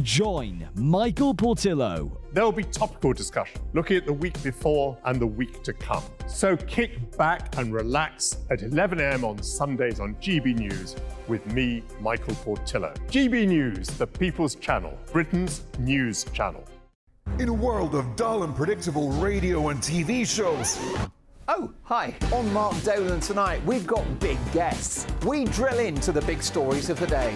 Join Michael Portillo. There'll be topical discussion, looking at the week before and the week to come. So kick back and relax at 11 a.m. on Sundays on GB News with me, Michael Portillo. GB News, the People's Channel, Britain's news channel. In a world of dull and predictable radio and TV shows. Oh, hi. On Mark Dolan tonight, we've got big guests. We drill into the big stories of the day.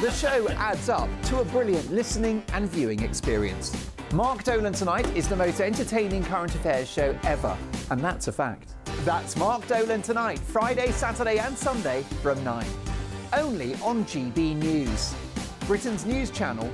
The show adds up to a brilliant listening and viewing experience. Mark Dolan Tonight is the most entertaining current affairs show ever, and that's a fact. That's Mark Dolan Tonight, Friday, Saturday and Sunday from 9. Only on GB News, Britain's news channel.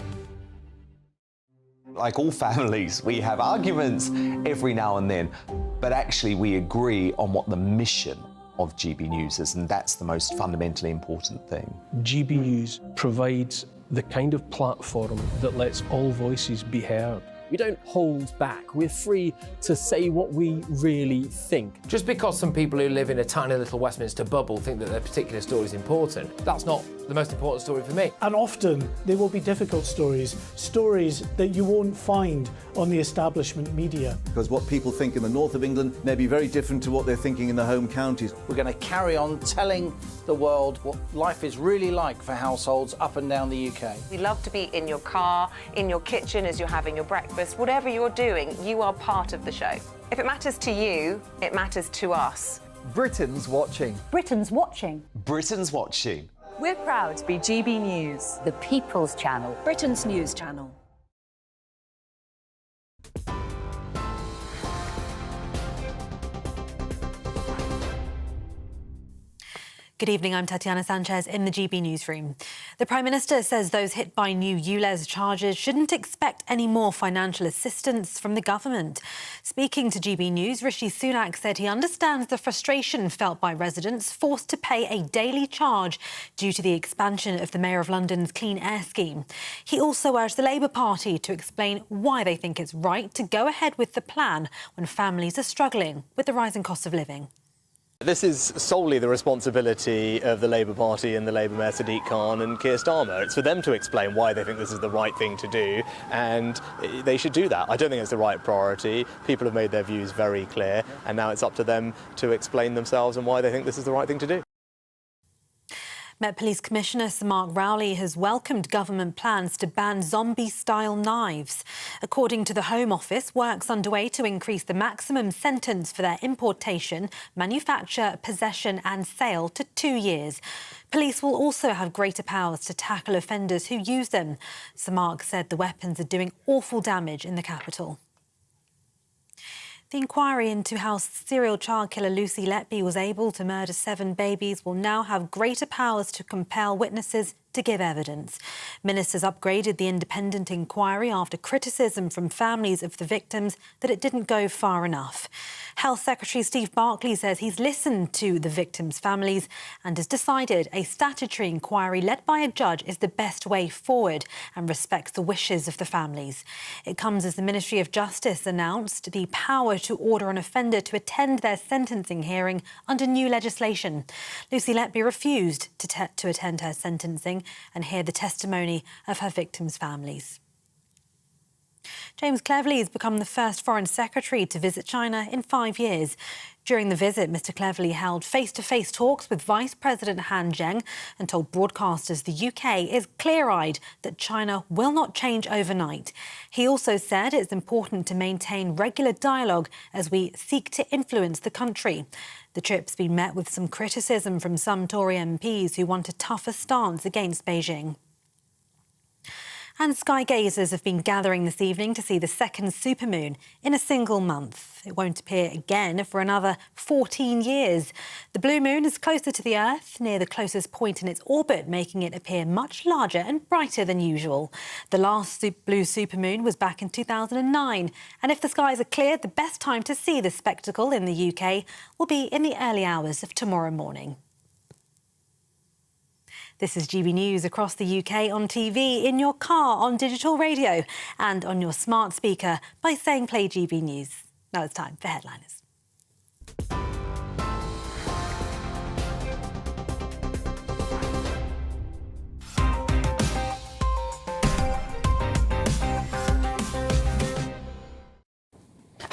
Like all families, we have arguments every now and then, but actually we agree on what the mission of GB News is, and that's the most fundamentally important thing. GB News provides the kind of platform that lets all voices be heard. We don't hold back. We're free to say what we really think. Just because some people who live in a tiny little Westminster bubble think that their particular story is important, that's not the most important story for me. And often they will be difficult stories, stories that you won't find on the establishment media. Because what people think in the north of England may be very different to what they're thinking in the home counties. We're going to carry on telling the world what life is really like for households up and down the UK. We love to be in your car, in your kitchen as you're having your breakfast. Whatever you're doing, you are part of the show. If it matters to you, it matters to us. Britain's watching. Britain's watching. Britain's watching. We're proud to be GB News, the People's Channel, Britain's news channel. Good evening, I'm Tatiana Sanchez in the GB newsroom. The Prime Minister says those hit by new ULEZ charges shouldn't expect any more financial assistance from the government. Speaking to GB News, Rishi Sunak said he understands the frustration felt by residents forced to pay a daily charge due to the expansion of the Mayor of London's Clean Air scheme. He also urged the Labour Party to explain why they think it's right to go ahead with the plan when families are struggling with the rising cost of living. This is solely the responsibility of the Labour Party and the Labour Mayor Sadiq Khan and Keir Starmer. It's for them to explain why they think this is the right thing to do, and they should do that. I don't think it's the right priority. People have made their views very clear, and now it's up to them to explain themselves and why they think this is the right thing to do. Met Police Commissioner Sir Mark Rowley has welcomed government plans to ban zombie-style knives. According to the Home Office, work's underway to increase the maximum sentence for their importation, manufacture, possession and sale to 2 years. Police will also have greater powers to tackle offenders who use them. Sir Mark said the weapons are doing awful damage in the capital. The inquiry into how serial child killer Lucy Letby was able to murder 7 babies will now have greater powers to compel witnesses to give evidence. Ministers upgraded the independent inquiry after criticism from families of the victims that it didn't go far enough. Health Secretary Steve Barclay says he's listened to the victims' families and has decided a statutory inquiry led by a judge is the best way forward and respects the wishes of the families. It comes as the Ministry of Justice announced the power to order an offender to attend their sentencing hearing under new legislation. Lucy Letby refused to attend her sentencing and hear the testimony of her victims' families. James Cleverly has become the first Foreign Secretary to visit China in 5 years. During the visit, Mr Cleverly held face-to-face talks with Vice President Han Zheng and told broadcasters the UK is clear-eyed that China will not change overnight. He also said it's important to maintain regular dialogue as we seek to influence the country. The trip's been met with some criticism from some Tory MPs who want a tougher stance against Beijing. And sky gazers have been gathering this evening to see the second supermoon in a single month. It won't appear again for another 14 years. The blue moon is closer to the Earth, near the closest point in its orbit, making it appear much larger and brighter than usual. The last blue supermoon was back in 2009. And if the skies are clear, the best time to see this spectacle in the UK will be in the early hours of tomorrow morning. This is GB News across the UK on TV, in your car, on digital radio and on your smart speaker by saying play GB News. Now it's time for headliners.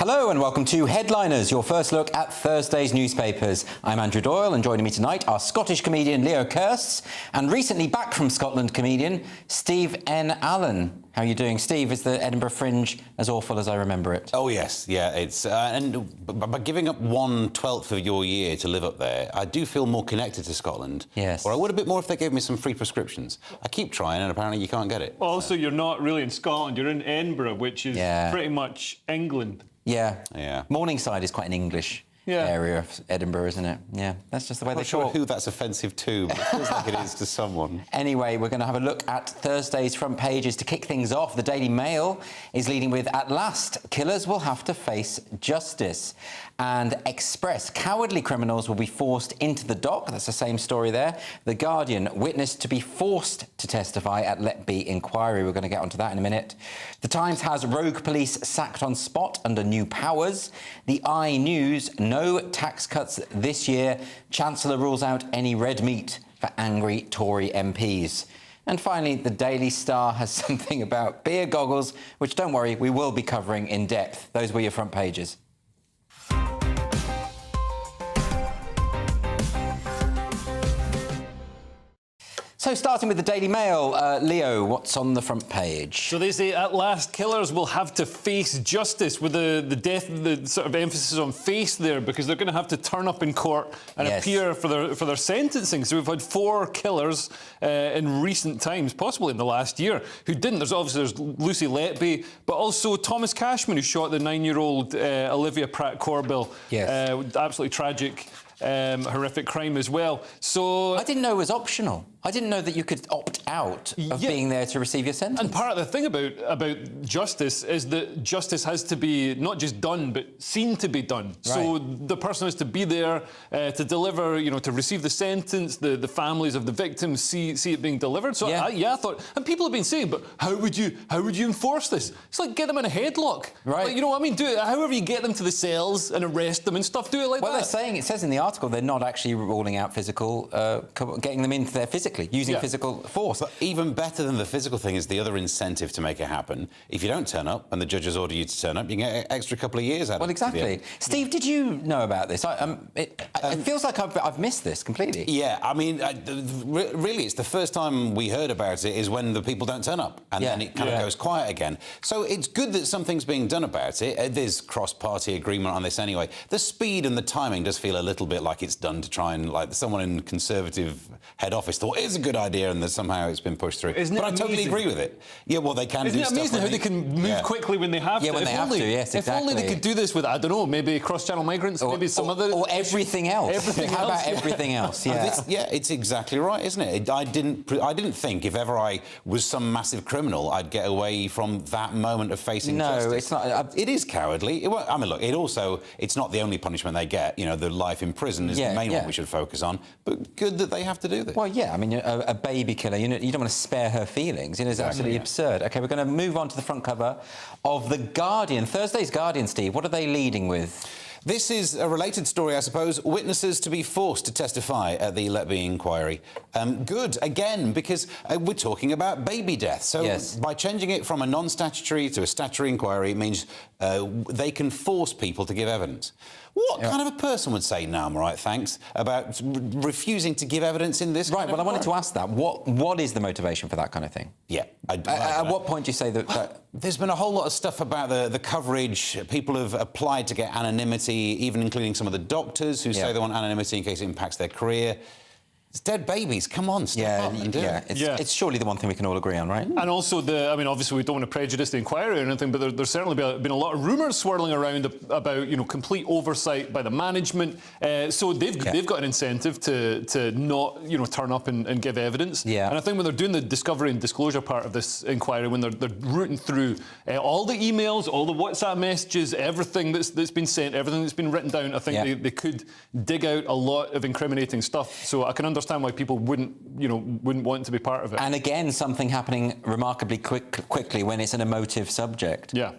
Hello and welcome to Headliners, your first look at Thursday's newspapers. I'm Andrew Doyle, and joining me tonight are Scottish comedian Leo Kirst and recently back from Scotland comedian Steve N. Allen. How are you doing, Steve? Is the Edinburgh Fringe as awful as I remember it? Oh yes, yeah. It's and by giving up 1/12 of your year to live up there, I do feel more connected to Scotland. Yes. Or I would a bit more if they gave me some free prescriptions. I keep trying, and apparently you can't get it. Also, you're not really in Scotland. You're in Edinburgh, which is pretty much England. Yeah. Yeah. Morningside is quite an English area of Edinburgh, isn't it? Yeah, that's just the way I'm they not sure talk. who that's offensive to, but it feels like it is to someone. Anyway, we're going to have a look at Thursday's front pages. To kick things off, the Daily Mail is leading with, "At last, killers will have to face justice." And Express, "Cowardly criminals will be forced into the dock." That's the same story there. The Guardian, "Witness to be forced to testify at Letby inquiry." We're going to get onto that in a minute. The Times has "Rogue police sacked on spot under new powers." The Eye News, "No tax cuts this year. Chancellor rules out any red meat for angry Tory MPs." And finally, the Daily Star has something about beer goggles, which, don't worry, we will be covering in depth. Those were your front pages. So starting with the Daily Mail, Leo, what's on the front page? So they say, "At last, killers will have to face justice," with the sort of emphasis on face there, because they're going to have to turn up in court and appear for their sentencing. So we've had 4 killers in recent times, possibly in the last year, who didn't. There's Lucy Letby, but also Thomas Cashman, who shot the 9-year-old Olivia Pratt-Corbell. Yes. Absolutely tragic. Horrific crime as well. So I didn't know it was optional. I didn't know that you could opt out of being there to receive your sentence. And part of the thing about justice is that justice has to be not just done, but seen to be done. Right. So the person has to be there to deliver, to receive the sentence. The families of the victims see it being delivered. So I thought, and people have been saying, but how would you enforce this? It's like, get them in a headlock. Right. Like, you know what I mean? Do it however you get them to the cells and arrest them and stuff. Do it like that. Well, it says in the article they're not actually ruling out physical, getting them into there physically, using physical force. But even better than the physical thing is the other incentive to make it happen. If you don't turn up and the judges order you to turn up, you get an extra couple of years out of it. Well, exactly. Steve, did you know about this? It feels like I've missed this completely. Yeah, I mean, really, it's the first time we heard about it is when the people don't turn up, and then it kind of goes quiet again. So it's good that something's being done about it. There's cross-party agreement on this anyway. The speed and the timing does feel a little bit like it's done to try and, like, someone in Conservative head office thought it's a good idea, and that somehow it's been pushed through. But I totally agree with it. Yeah, well, they can do stuff. Isn't it amazing how they can move quickly when they have to? Yeah, when they have to, yes, exactly. If only they could do this with, I don't know, maybe cross-channel migrants, maybe some other... Or everything else. How about everything else? Yeah, it's exactly right, isn't it? I didn't think if ever I was some massive criminal, I'd get away from that moment of facing justice. No, it's not. It is cowardly. I mean, look, it's not the only punishment they get. The life in prison is the main one we should focus on. But good that they have to do this. Well, yeah, I mean, a baby killer, you don't want to spare her feelings. It's absolutely absurd. OK, we're going to move on to the front cover of The Guardian. Thursday's Guardian, Steve, what are they leading with? This is a related story, I suppose. Witnesses to be forced to testify at the Letby inquiry. Good, again, because we're talking about baby death. So by changing it from a non-statutory to a statutory inquiry, it means they can force people to give evidence. What kind of a person would say, "No, I'm all right, thanks," about refusing to give evidence in this kind of I wanted to ask that. What is the motivation for that kind of thing? Yeah. At what point do you say that... There's been a whole lot of stuff about the coverage. People have applied to get anonymity, even including some of the doctors who say they want anonymity in case it impacts their career. It's dead babies. Come on, step up and do it. It's surely the one thing we can all agree on, right? And also, obviously we don't want to prejudice the inquiry or anything, but there's certainly been a lot of rumours swirling around about complete oversight by the management. So they've got an incentive to not turn up and give evidence. Yeah. And I think when they're doing the discovery and disclosure part of this inquiry, when they're rooting through all the emails, all the WhatsApp messages, everything that's been sent, everything that's been written down, I think they could dig out a lot of incriminating stuff. So I can understand understand why people wouldn't want to be part of it. And again, something happening remarkably quickly when it's an emotive subject. Yeah.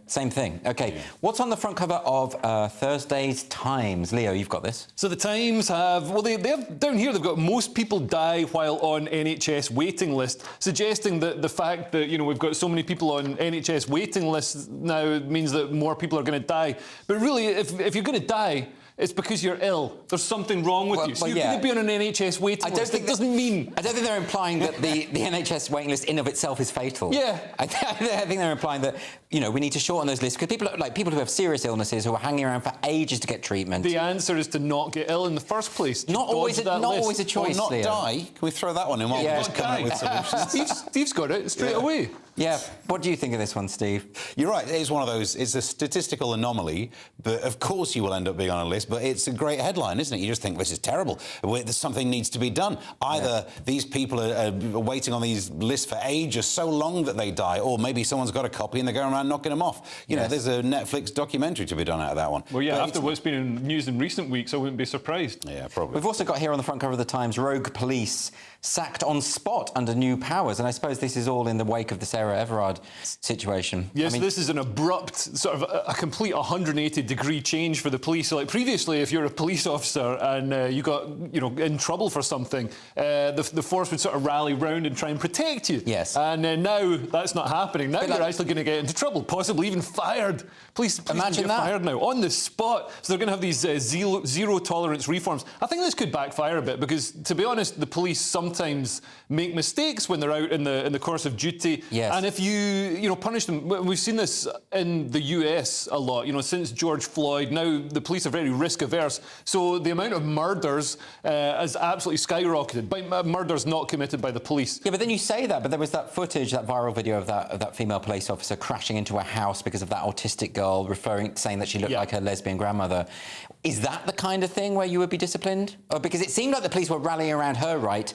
Same thing. Okay, what's on the front cover of Thursday's Times? Leo, you've got this. So the Times have, well, they have down here, they've got most people die while on NHS waiting list, suggesting that the fact that, we've got so many people on NHS waiting lists now means that more people are going to die. But really, if you're going to die, it's because you're ill. There's something wrong with you. So you're going to be on an NHS waiting list. It doesn't mean... I don't think they're implying that the NHS waiting list in of itself is fatal. Yeah. I think they're implying that, we need to shorten those lists, because people who have serious illnesses who are hanging around for ages to get treatment. The answer is to not get ill in the first place. Not always a choice, or not Leo. die. Can we throw that one in while we just come up with solutions? Steve's got it straight away. Yeah. What do you think of this one, Steve? You're right. It is one of those. It's a statistical anomaly, but of course you will end up being on a list. But it's a great headline, isn't it? You just think this is terrible. Something needs to be done. Either these people are waiting on these lists for ages, so long that they die, or maybe someone's got a copy and they're going around knocking them off. There's a Netflix documentary to be done out of that one. Well, yeah. After what's been in news in recent weeks, I wouldn't be surprised. Yeah, probably. We've also got here on the front cover of the Times, rogue police sacked on spot under new powers, and I suppose this is all in the wake of the Sarah Everard situation. Yes, this is an abrupt, sort of a complete 180-degree change for the police. So, like previously, if you're a police officer and you got, in trouble for something, the force would sort of rally round and try and protect you. Yes. And now that's not happening. Now you're actually going to get into trouble, possibly even fired. Police imagine get that. Fired now on the spot. So they're going to have these zero tolerance reforms. I think this could backfire a bit because, to be honest, the police sometimes make mistakes when they're out in the course of duty. Yes. And if you punish them, we've seen this in the US a lot. Since George Floyd, now the police are very risk averse. So the amount of murders has absolutely skyrocketed. By murders not committed by the police. Yeah, but then you say that, but there was that footage, that viral video of that female police officer crashing into a house because of that autistic girl saying that she looked like her lesbian grandmother. Is that the kind of thing where you would be disciplined? Or because it seemed like the police were rallying around her right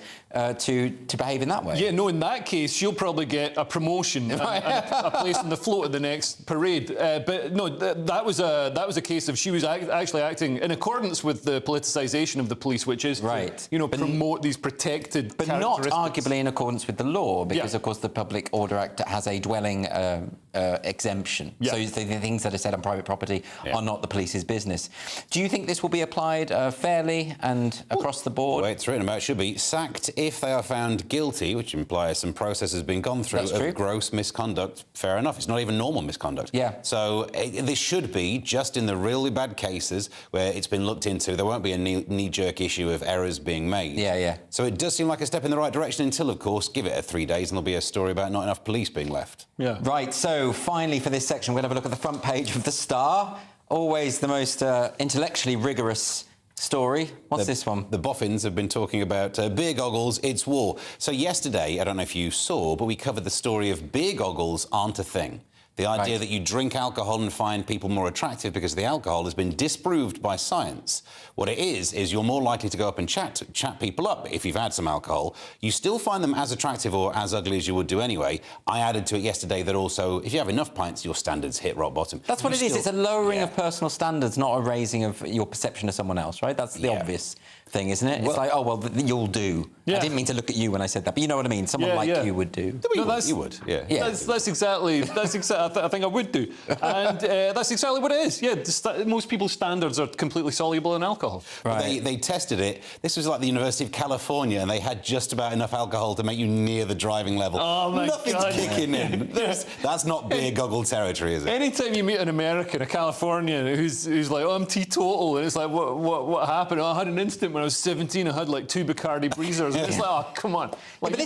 to behave in that way. Yeah, no, in that case, she'll probably get a promotion and a place on the float at the next parade. But no, that was a case of she was actually acting in accordance with the politicisation of the police, which is to, promote these protected but not arguably in accordance with the law, because of course the Public Order Act has a dwelling exemption. Yeah. So the things that are said on private property are not the police's business. Do you think this will be applied fairly and across the board? Well, it's written about should be sacked if they are found guilty, which implies some process has been gone through of gross misconduct. Fair enough. It's not even normal misconduct. Yeah. So this should be just in the really bad cases where it's been looked into. There won't be a knee-jerk issue of errors being made. Yeah, yeah. So it does seem like a step in the right direction until, of course, give it 3 days and there'll be a story about not enough police being left. Yeah. Right, so finally for this section, we're going to have a look at the front page of The Star. Always the most intellectually rigorous story. What's this one? The boffins have been talking about beer goggles, it's war. So yesterday, I don't know if you saw, but we covered the story of beer goggles aren't a thing. The idea that you drink alcohol and find people more attractive because the alcohol has been disproved by science. What it is you're more likely to go up and chat people up if you've had some alcohol. You still find them as attractive or as ugly as you would do anyway. I added to it yesterday that also, if you have enough pints, your standards hit rock bottom. That's what it is. It's a lowering of personal standards, not a raising of your perception of someone else, right? That's the obvious thing, isn't it? It's like, oh, well, you'll do. I didn't mean to look at you when I said that, but you know what I mean? Someone like you would do. You would. That's exactly I think I would do. And that's exactly what it is. Yeah, most people's standards are completely soluble in alcohol. Right. They tested it. This was like the University of California, and they had just about enough alcohol to make you near the driving level. Oh, my God. Nothing's kicking in. That's not beer goggle territory, is it? Anytime you meet an American, a Californian, who's like, oh, I'm teetotal, and it's like, what happened? Oh, I had an instant when I was 17, I had like 2 Bacardi Breezers. And it's like, oh, come on. Like,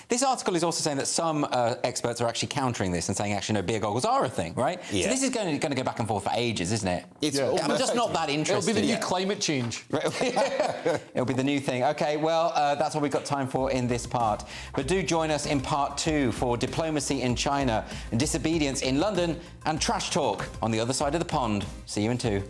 this article is also saying that some experts are actually countering this and saying, actually, no, beer goggles are a thing, right? Yeah. So this is going to go back and forth for ages, isn't it? I'm just not that interested. It'll be the new climate change. It'll be the new thing. OK, well, that's all we've got time for in this part. But do join us in part 2 for diplomacy in China, and disobedience in London, and trash talk on the other side of the pond. See you in 2.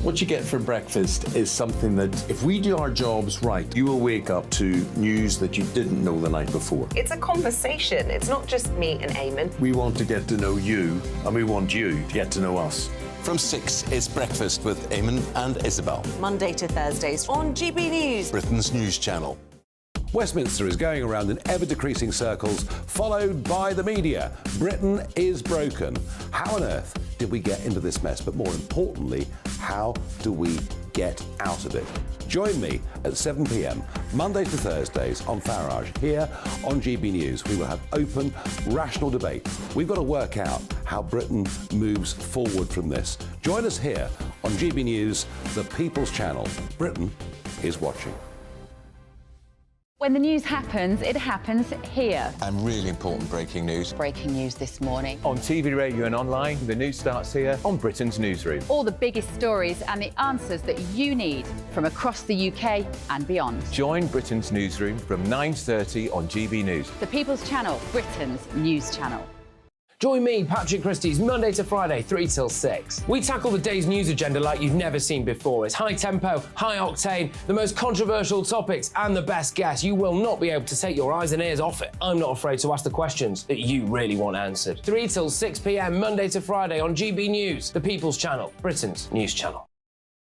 What you get for breakfast is something that, if we do our jobs right, you will wake up to news that you didn't know the night before. It's a conversation. It's not just me and Eamon. We want to get to know you, and we want you to get to know us. From 6, it's Breakfast with Eamon and Isabel. Monday to Thursdays on GB News. Britain's news channel. Westminster is going around in ever-decreasing circles, followed by the media. Britain is broken. How on earth did we get into this mess? But more importantly, how do we get out of it? Join me at 7 p.m, Mondays to Thursdays on Farage, here on GB News. We will have open, rational debate. We've got to work out how Britain moves forward from this. Join us here on GB News, the People's Channel. Britain is watching. When the news happens, it happens here. And really important breaking news. Breaking news this morning. On TV, radio and online, the news starts here on Britain's Newsroom. All the biggest stories and the answers that you need from across the UK and beyond. Join Britain's Newsroom from 9:30 on GB News. The People's Channel, Britain's news channel. Join me, Patrick Christie's, Monday to Friday, 3 till 6. We tackle the day's news agenda like you've never seen before. It's high tempo, high octane, the most controversial topics and the best guests. You will not be able to take your eyes and ears off it. I'm not afraid to ask the questions that you really want answered. 3 till 6 p.m, Monday to Friday on GB News, the People's Channel, Britain's news channel.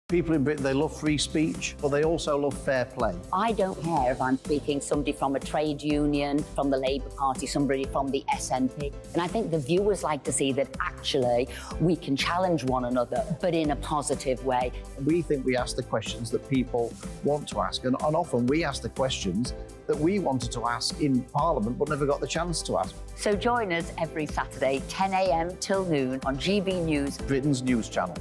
People in Britain, they love free speech, but they also love fair play. I don't care if I'm speaking somebody from a trade union, from the Labour Party, somebody from the SNP. And I think the viewers like to see that actually we can challenge one another, but in a positive way. We think we ask the questions that people want to ask, and often we ask the questions that we wanted to ask in Parliament but never got the chance to ask. So join us every Saturday, 10 a.m. till noon on GB News, Britain's news channel.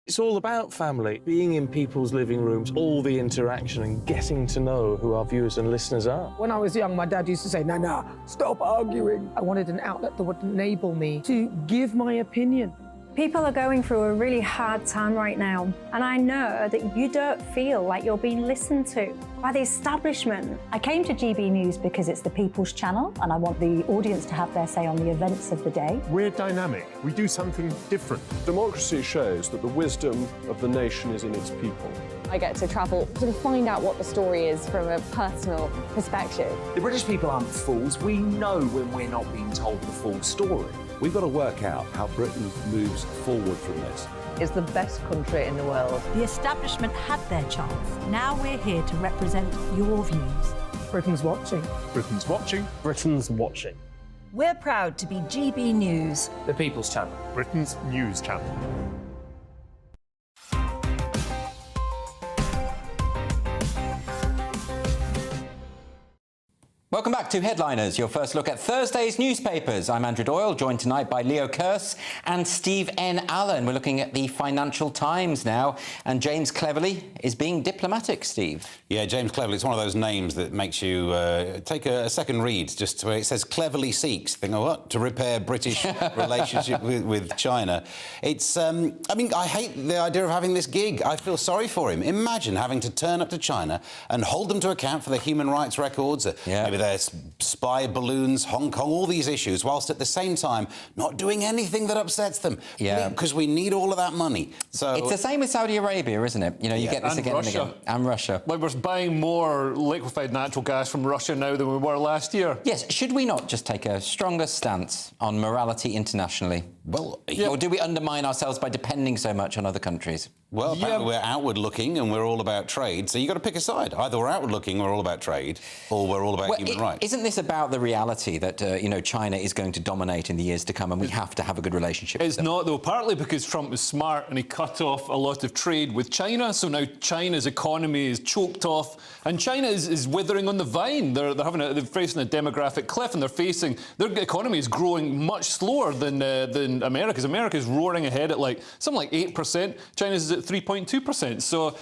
It's all about family, being in people's living rooms, all the interaction and getting to know who our viewers and listeners are. When I was young, my dad used to say, no, stop arguing. I wanted an outlet that would enable me to give my opinion. People are going through a really hard time right now, and I know that you don't feel like you're being listened to by the establishment. I came to GB News because it's the People's Channel, and I want the audience to have their say on the events of the day. We're dynamic. We do something different. Democracy shows that the wisdom of the nation is in its people. I get to travel to find out what the story is from a personal perspective. The British people aren't fools. We know when we're not being told the full story. We've got to work out how Britain moves forward from this. It's the best country in the world. The establishment had their chance. Now we're here to represent your views. Britain's watching. Britain's watching. Britain's watching. We're proud to be GB News, the People's Channel, Britain's news channel. Welcome back to Headliners, your first look at Thursday's newspapers. I'm Andrew Doyle, joined tonight by Leo Kearse and Steve N. Allen. We're looking at the Financial Times now, and James Cleverly is being diplomatic, Steve. Yeah, James Cleverly, it's one of those names that makes you take a second read, just where it says cleverly seeks. Think, oh, what? To repair British relationship with China. It's, I mean, I hate the idea of having this gig. I feel sorry for him. Imagine having to turn up to China and hold them to account for their human rights records, maybe their spy balloons, Hong Kong, all these issues, whilst at the same time not doing anything that upsets them. Yeah. Because we need all of that money. So it's the same with Saudi Arabia, isn't it? You know, you get this again and again. And Russia. Like, we're buying more liquefied natural gas from Russia now than we were last year. Yes. Should we not just take a stronger stance on morality internationally? Well, or do we undermine ourselves by depending so much on other countries? Well, apparently we're outward-looking and we're all about trade, so you've got to pick a side. Either we're outward-looking, we're all about trade, or we're all about human rights. Isn't this about the reality that, you know, China is going to dominate in the years to come and we have to have a good relationship with them? It's not, though, partly because Trump was smart and he cut off a lot of trade with China, so now China's economy is choked off, and China is withering on the vine. They're facing a demographic cliff, and their economy is growing much slower than America's. America's roaring ahead at something like 8%. China's at 3.2%. So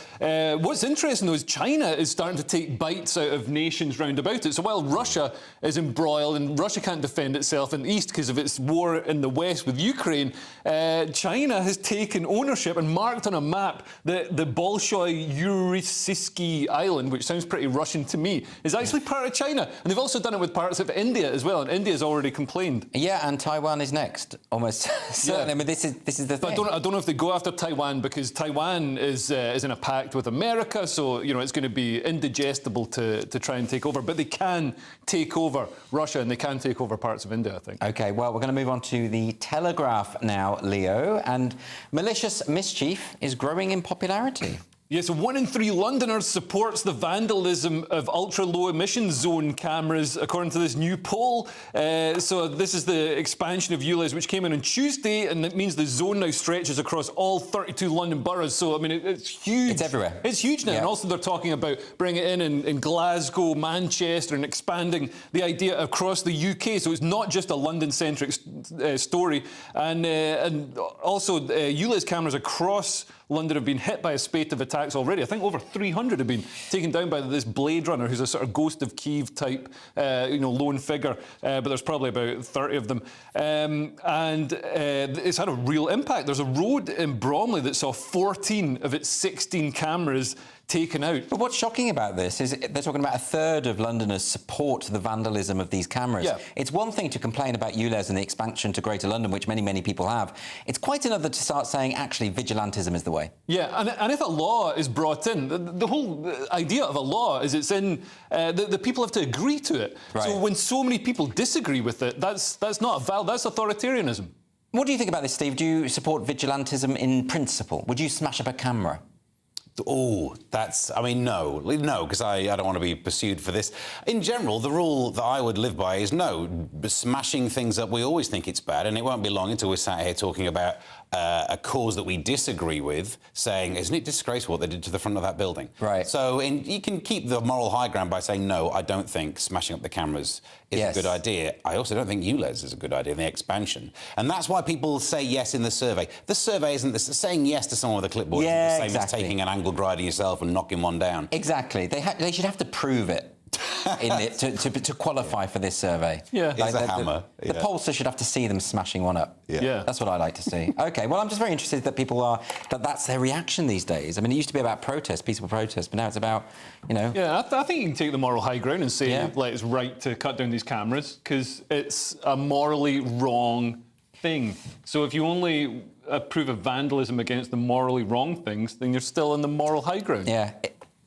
what's interesting, though, is China is starting to take bites out of nations round about it. So while Russia is embroiled and Russia can't defend itself in the east because of its war in the west with Ukraine, China has taken ownership and marked on a map that the Bolshoi Uritsky Island, which sounds pretty Russian to me, is actually part of China. And they've also done it with parts of India as well, and India's already complained. Yeah, and Taiwan is next, almost Certainly, I mean, this is the thing. I don't know if they go after Taiwan, because Taiwan is in a pact with America, so it's going to be indigestible to try and take over. But they can take over Russia, and they can take over parts of India, I think. OK, well, we're going to move on to the Telegraph now, Leo, and malicious mischief is growing in popularity. Yes, 1 in 3 Londoners supports the vandalism of ultra-low emission zone cameras, according to this new poll. So this is the expansion of ULEZ, which came in on Tuesday, and it means the zone now stretches across all 32 London boroughs. So, I mean, it's huge. It's everywhere. It's huge now. Yeah. And also they're talking about bringing it in Glasgow, Manchester, and expanding the idea across the UK. So it's not just a London-centric story. And also, ULEZ cameras across London have been hit by a spate of attacks already. I think over 300 have been taken down by this Blade Runner, who's a sort of Ghost of Kiev type, lone figure. But there's probably about 30 of them. And it's had a real impact. There's a road in Bromley that saw 14 of its 16 cameras taken out. But what's shocking about this is they're talking about a third of Londoners support the vandalism of these cameras. Yeah. It's one thing to complain about ULEZ and the expansion to Greater London, which many, many people have. It's quite another to start saying, actually, vigilantism is the way. Yeah, and if a law is brought in, the whole idea of a law is it's in... the people have to agree to it. Right. So when so many people disagree with it, that's not valid, that's authoritarianism. What do you think about this, Steve? Do you support vigilantism in principle? Would you smash up a camera? Oh, no, because I don't want to be pursued for this. In general, the rule that I would live by is no, smashing things up, we always think it's bad, and it won't be long until we're sat here talking about a cause that we disagree with, saying, isn't it disgraceful what they did to the front of that building? Right. So you can keep the moral high ground by saying, no, I don't think smashing up the cameras is a good idea. I also don't think ULEZ is a good idea, the expansion. And that's why people say yes in the survey. The survey isn't saying yes to someone with a clipboard isn't the same as taking an angled grider yourself and knocking one down. Exactly. They should have to prove it. to qualify for this survey. Yeah. It's a hammer. The pollster should have to see them smashing one up. Yeah. That's what I like to see. OK, well, I'm just very interested that people are... that's their reaction these days. I mean, it used to be about protest, peaceful protest, but now it's about, Yeah, I think you can take the moral high ground and say, it's right to cut down these cameras, because it's a morally wrong thing. So if you only approve of vandalism against the morally wrong things, then you're still on the moral high ground. Yeah.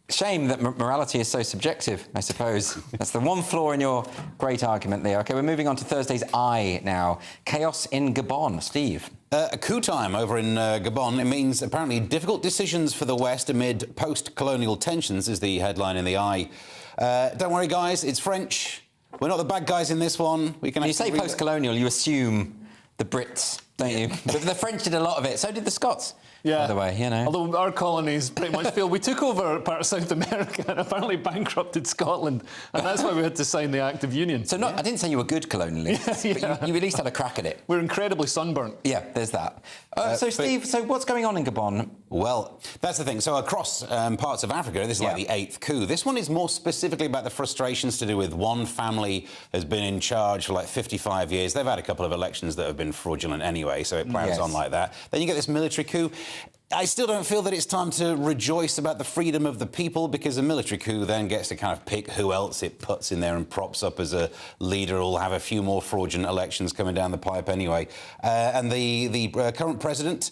Shame that morality is so subjective, I suppose. That's the one flaw in your great argument there. OK, we're moving on to Thursday's Eye now. Chaos in Gabon. Steve. A coup time over in Gabon. It means apparently difficult decisions for the West amid post-colonial tensions, is the headline in the Eye. Don't worry, guys, it's French. We're not the bad guys in this one. We can. When you say post-colonial, you assume the Brits, don't you? But the French did a lot of it. So did the Scots. Yeah. By the way, Although our colonies pretty much failed. We took over part of South America and apparently bankrupted Scotland, and that's why we had to sign the Act of Union. So I didn't say you were good colonialists, but you at least had a crack at it. We're incredibly sunburnt. Yeah, there's that. So, Steve, what's going on in Gabon? Well, that's the thing. So across parts of Africa, this is like the 8th coup. This one is more specifically about the frustrations to do with one family has been in charge for like 55 years. They've had a couple of elections that have been fraudulent anyway, so it plows on like that. Then you get this military coup. I still don't feel that it's time to rejoice about the freedom of the people, because a military coup then gets to kind of pick who else it puts in there and props up as a leader who'll have a few more fraudulent elections coming down the pipe anyway. And the current president,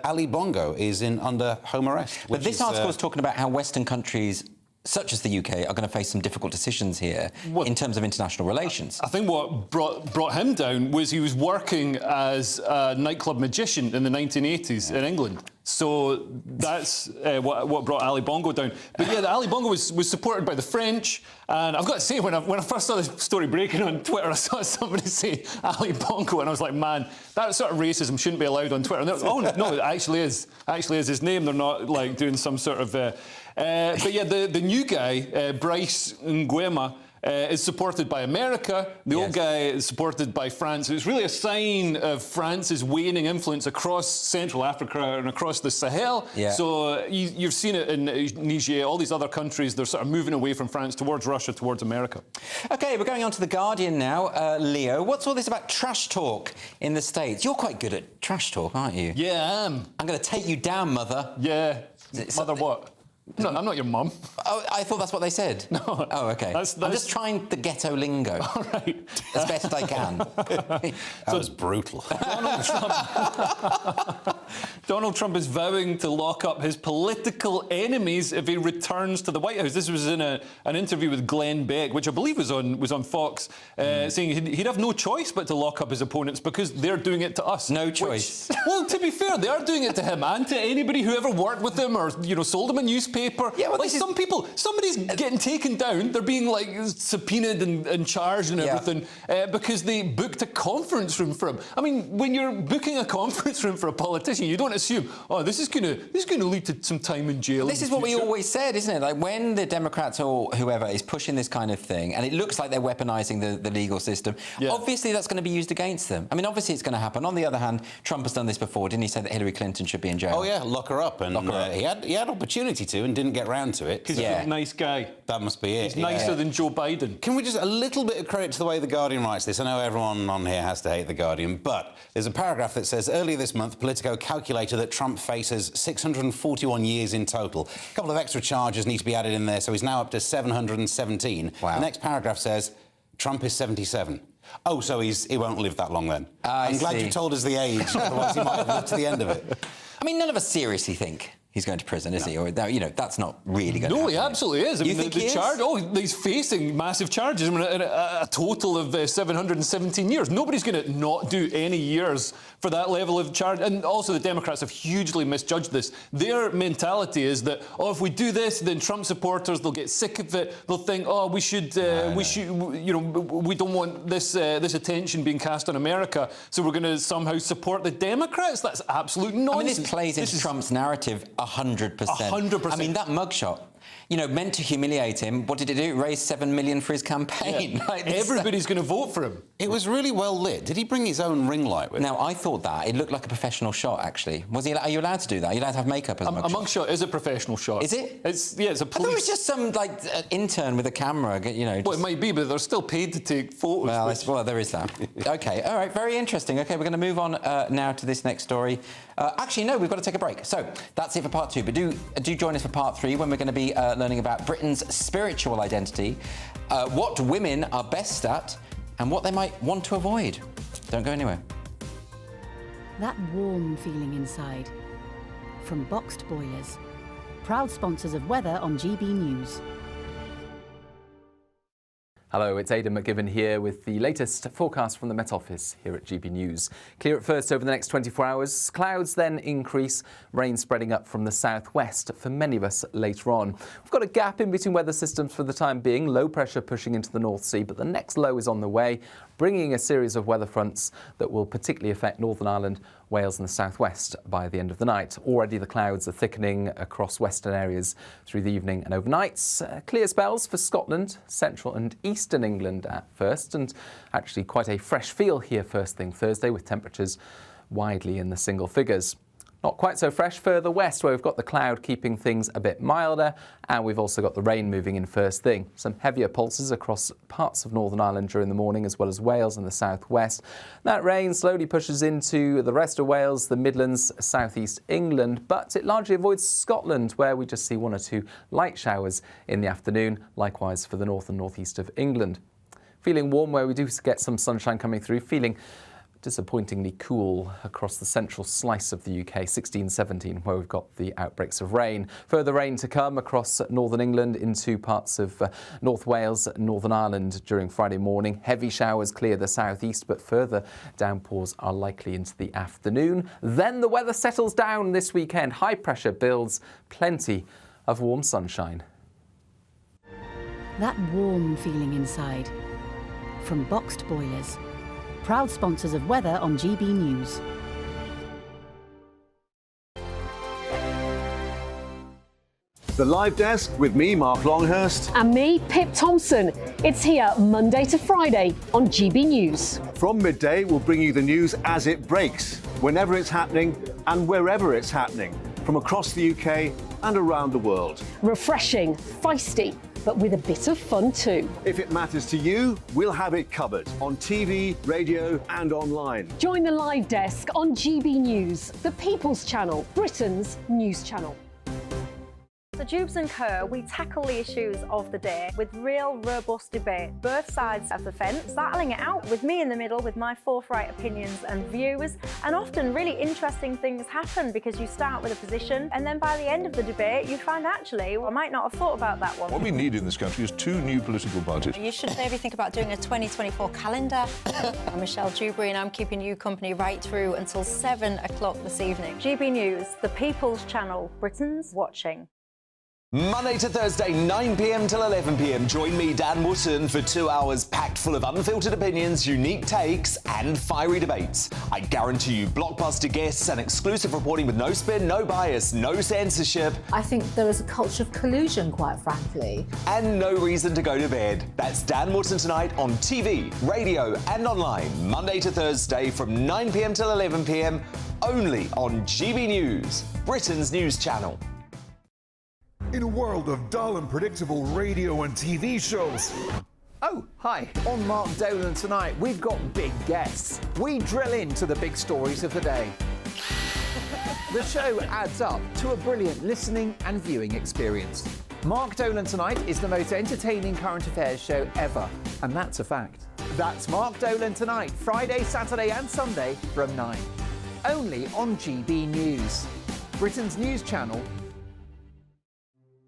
Ali Bongo, is under home arrest. But this article is talking about how Western countries such as the UK are going to face some difficult decisions here in terms of international relations. I think what brought him down was he was working as a nightclub magician in the 1980s in England. So that's what brought Ali Bongo down. But yeah, Ali Bongo was supported by the French, and I've got to say, when I first saw this story breaking on Twitter, I saw somebody say Ali Bongo, and I was like, man, that sort of racism shouldn't be allowed on Twitter. And was, oh no, it actually is. Actually is his name. They're not like doing some sort of. But yeah, the new guy, Bryce Nguema, is supported by America. The old guy is supported by France. It's really a sign of France's waning influence across Central Africa and across the Sahel. Yeah. So you've seen it in Niger, all these other countries, they're sort of moving away from France towards Russia, towards America. OK, we're going on to The Guardian now. Leo, what's all this about trash talk in the States? You're quite good at trash talk, aren't you? Yeah, I am. I'm going to take you down, Mother. Yeah. Mother what? No, I'm not your mum. Oh, I thought that's what they said. No. Oh, OK. I'm just trying the ghetto lingo. All right. As best I can. That was brutal. Donald Trump is vowing to lock up his political enemies if he returns to the White House. This was in an interview with Glenn Beck, which I believe was on Fox, saying he'd have no choice but to lock up his opponents because they're doing it to us. No choice. Well, to be fair, they are doing it to him and to anybody who ever worked with him or sold him a newspaper. Yeah, well, like somebody's getting taken down. They're being like subpoenaed and charged and everything because they booked a conference room for him. I mean, when you're booking a conference room for a politician, you don't assume, oh, this is gonna lead to some time in jail. This is what we always said, isn't it? Like when the Democrats or whoever is pushing this kind of thing, and it looks like they're weaponising the legal system. Obviously, that's going to be used against them. I mean, obviously, it's going to happen. On the other hand, Trump has done this before. Didn't he say that Hillary Clinton should be in jail? Oh yeah, lock her up, and he had opportunity to and didn't get round to it. Because he's a nice guy. That must be it. He's nicer than Joe Biden. Can we just a little bit of credit to the way The Guardian writes this? I know everyone on here has to hate The Guardian, but there's a paragraph that says, earlier this month, Politico calculated that Trump faces 641 years in total. A couple of extra charges need to be added in there, so he's now up to 717. Wow. The next paragraph says, Trump is 77. Oh, so he won't live that long then. I'm glad you told us the age, otherwise he might have lived to the end of it. I mean, none of us seriously think he's going to prison, is he? Or, that's not really going to happen. No, he absolutely is. I mean, think he is? He's facing massive charges. I mean, a total of 717 years. Nobody's going to not do any years for that level of charge. And also the Democrats have hugely misjudged this. Their mentality is that, if we do this, then Trump supporters, they'll get sick of it. They'll think, we don't want this attention being cast on America, so we're going to somehow support the Democrats. That's absolute nonsense. I mean, this plays into Trump's narrative 100%. 100%. I mean, that mugshot, meant to humiliate him. What did it do? It raised $7 million for his campaign. Yeah. Like everybody's going to vote for him. It was really well lit. Did he bring his own ring light with him? Now, I thought that. It looked like a professional shot, actually. Are you allowed to do that? Are you allowed to have makeup as a mugshot? A mugshot is a professional shot. Is it? It's a police... I thought it was just some, intern with a camera, Well, it might be, but they're still paid to take photos. Well, there is that. OK, all right, very interesting. OK, we're going to move on now to this next story. Actually, no, we've got to take a break. So that's it for part 2. But do join us for part 3 when we're going to be learning about Britain's spiritual identity, what women are best at, and what they might want to avoid. Don't go anywhere. That warm feeling inside. From Boxed Boilers. Proud sponsors of weather on GB News. Hello, it's Aidan McGibbon here with the latest forecast from the Met Office here at GB News. Clear at first over the next 24 hours. Clouds then increase, rain spreading up from the southwest for many of us later on. We've got a gap in between weather systems for the time being, low pressure pushing into the North Sea, but the next low is on the way, bringing a series of weather fronts that will particularly affect Northern Ireland, Wales and the southwest by the end of the night. Already the clouds are thickening across western areas through the evening and overnight. Clear spells for Scotland, central and eastern England at first, and actually quite a fresh feel here first thing Thursday with temperatures widely in the single figures. Not quite so fresh further west, where we've got the cloud keeping things a bit milder, and we've also got the rain moving in first thing. Some heavier pulses across parts of Northern Ireland during the morning, as well as Wales and the southwest. That rain slowly pushes into the rest of Wales, the Midlands, southeast England, but it largely avoids Scotland, where we just see 1 or 2 light showers in the afternoon, likewise for the north and northeast of England. Feeling warm where we do get some sunshine coming through, feeling disappointingly cool across the central slice of the UK, 16-17, where we've got the outbreaks of rain. Further rain to come across northern England into parts of North Wales, Northern Ireland during Friday morning. Heavy showers clear the southeast, but further downpours are likely into the afternoon. Then the weather settles down this weekend. High pressure builds, plenty of warm sunshine. That warm feeling inside. From Boxed Boilers. Proud sponsors of weather on GB News. The Live Desk with me, Mark Longhurst. And me, Pip Thompson. It's here Monday to Friday on GB News. From midday, we'll bring you the news as it breaks, whenever it's happening and wherever it's happening, from across the UK and around the world. Refreshing, feisty, but with a bit of fun too. If it matters to you, we'll have it covered on TV, radio and online. Join the Live Desk on GB News, the People's Channel, Britain's news channel. So Jubes & Co, we tackle the issues of the day with real, robust debate. Both sides of the fence, battling it out with me in the middle with my forthright opinions and views. And often really interesting things happen because you start with a position and then by the end of the debate you find actually, well, I might not have thought about that one. What we need in this country is 2 new political parties. You should maybe think about doing a 2024 calendar. I'm Michelle Dewberry and I'm keeping you company right through until 7 o'clock this evening. GB News, the People's Channel, Britain's watching. Monday to Thursday, 9 p.m. till 11 p.m. Join me, Dan Wootton, for 2 hours packed full of unfiltered opinions, unique takes, and fiery debates. I guarantee you blockbuster guests and exclusive reporting with no spin, no bias, no censorship. I think there is a culture of collusion, quite frankly. And no reason to go to bed. That's Dan Wootton tonight on TV, radio, and online. Monday to Thursday from 9 p.m. till 11 p.m. only on GB News, Britain's news channel. In a world of dull and predictable radio and TV shows. Oh, hi. On Mark Dolan tonight, we've got big guests. We drill into the big stories of the day. The show adds up to a brilliant listening and viewing experience. Mark Dolan Tonight is the most entertaining current affairs show ever, and that's a fact. That's Mark Dolan Tonight, Friday, Saturday and Sunday from 9. Only on GB News, Britain's news channel.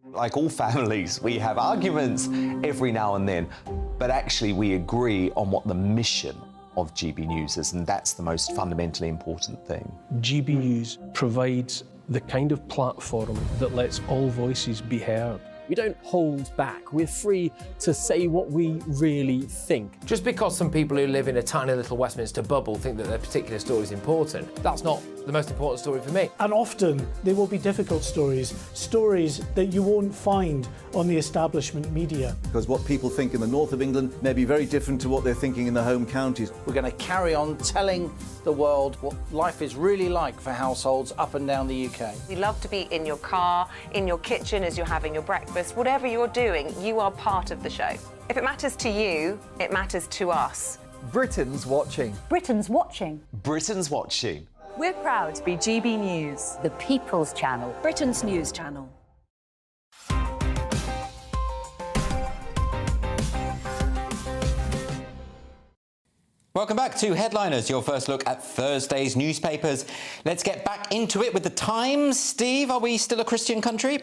Like all families, we have arguments every now and then, but actually we agree on what the mission of GB News is, and that's the most fundamentally important thing. GB News provides the kind of platform that lets all voices be heard. We don't hold back. We're free to say what we really think. Just because some people who live in a tiny little Westminster bubble think that their particular story is important, that's not the most important story for me. And often they will be difficult stories, stories that you won't find on the establishment media. Because what people think in the north of England may be very different to what they're thinking in the home counties. We're going to carry on telling the world what life is really like for households up and down the UK. We love to be in your car, in your kitchen as you're having your breakfast. Whatever you're doing, you are part of the show. If it matters to you, it matters to us. Britain's watching. Britain's watching. Britain's watching. We're proud to be GB News, the People's Channel, Britain's news channel. Welcome back to Headliners, your first look at Thursday's newspapers. Let's get back into it with the Times. Steve, are we still a Christian country?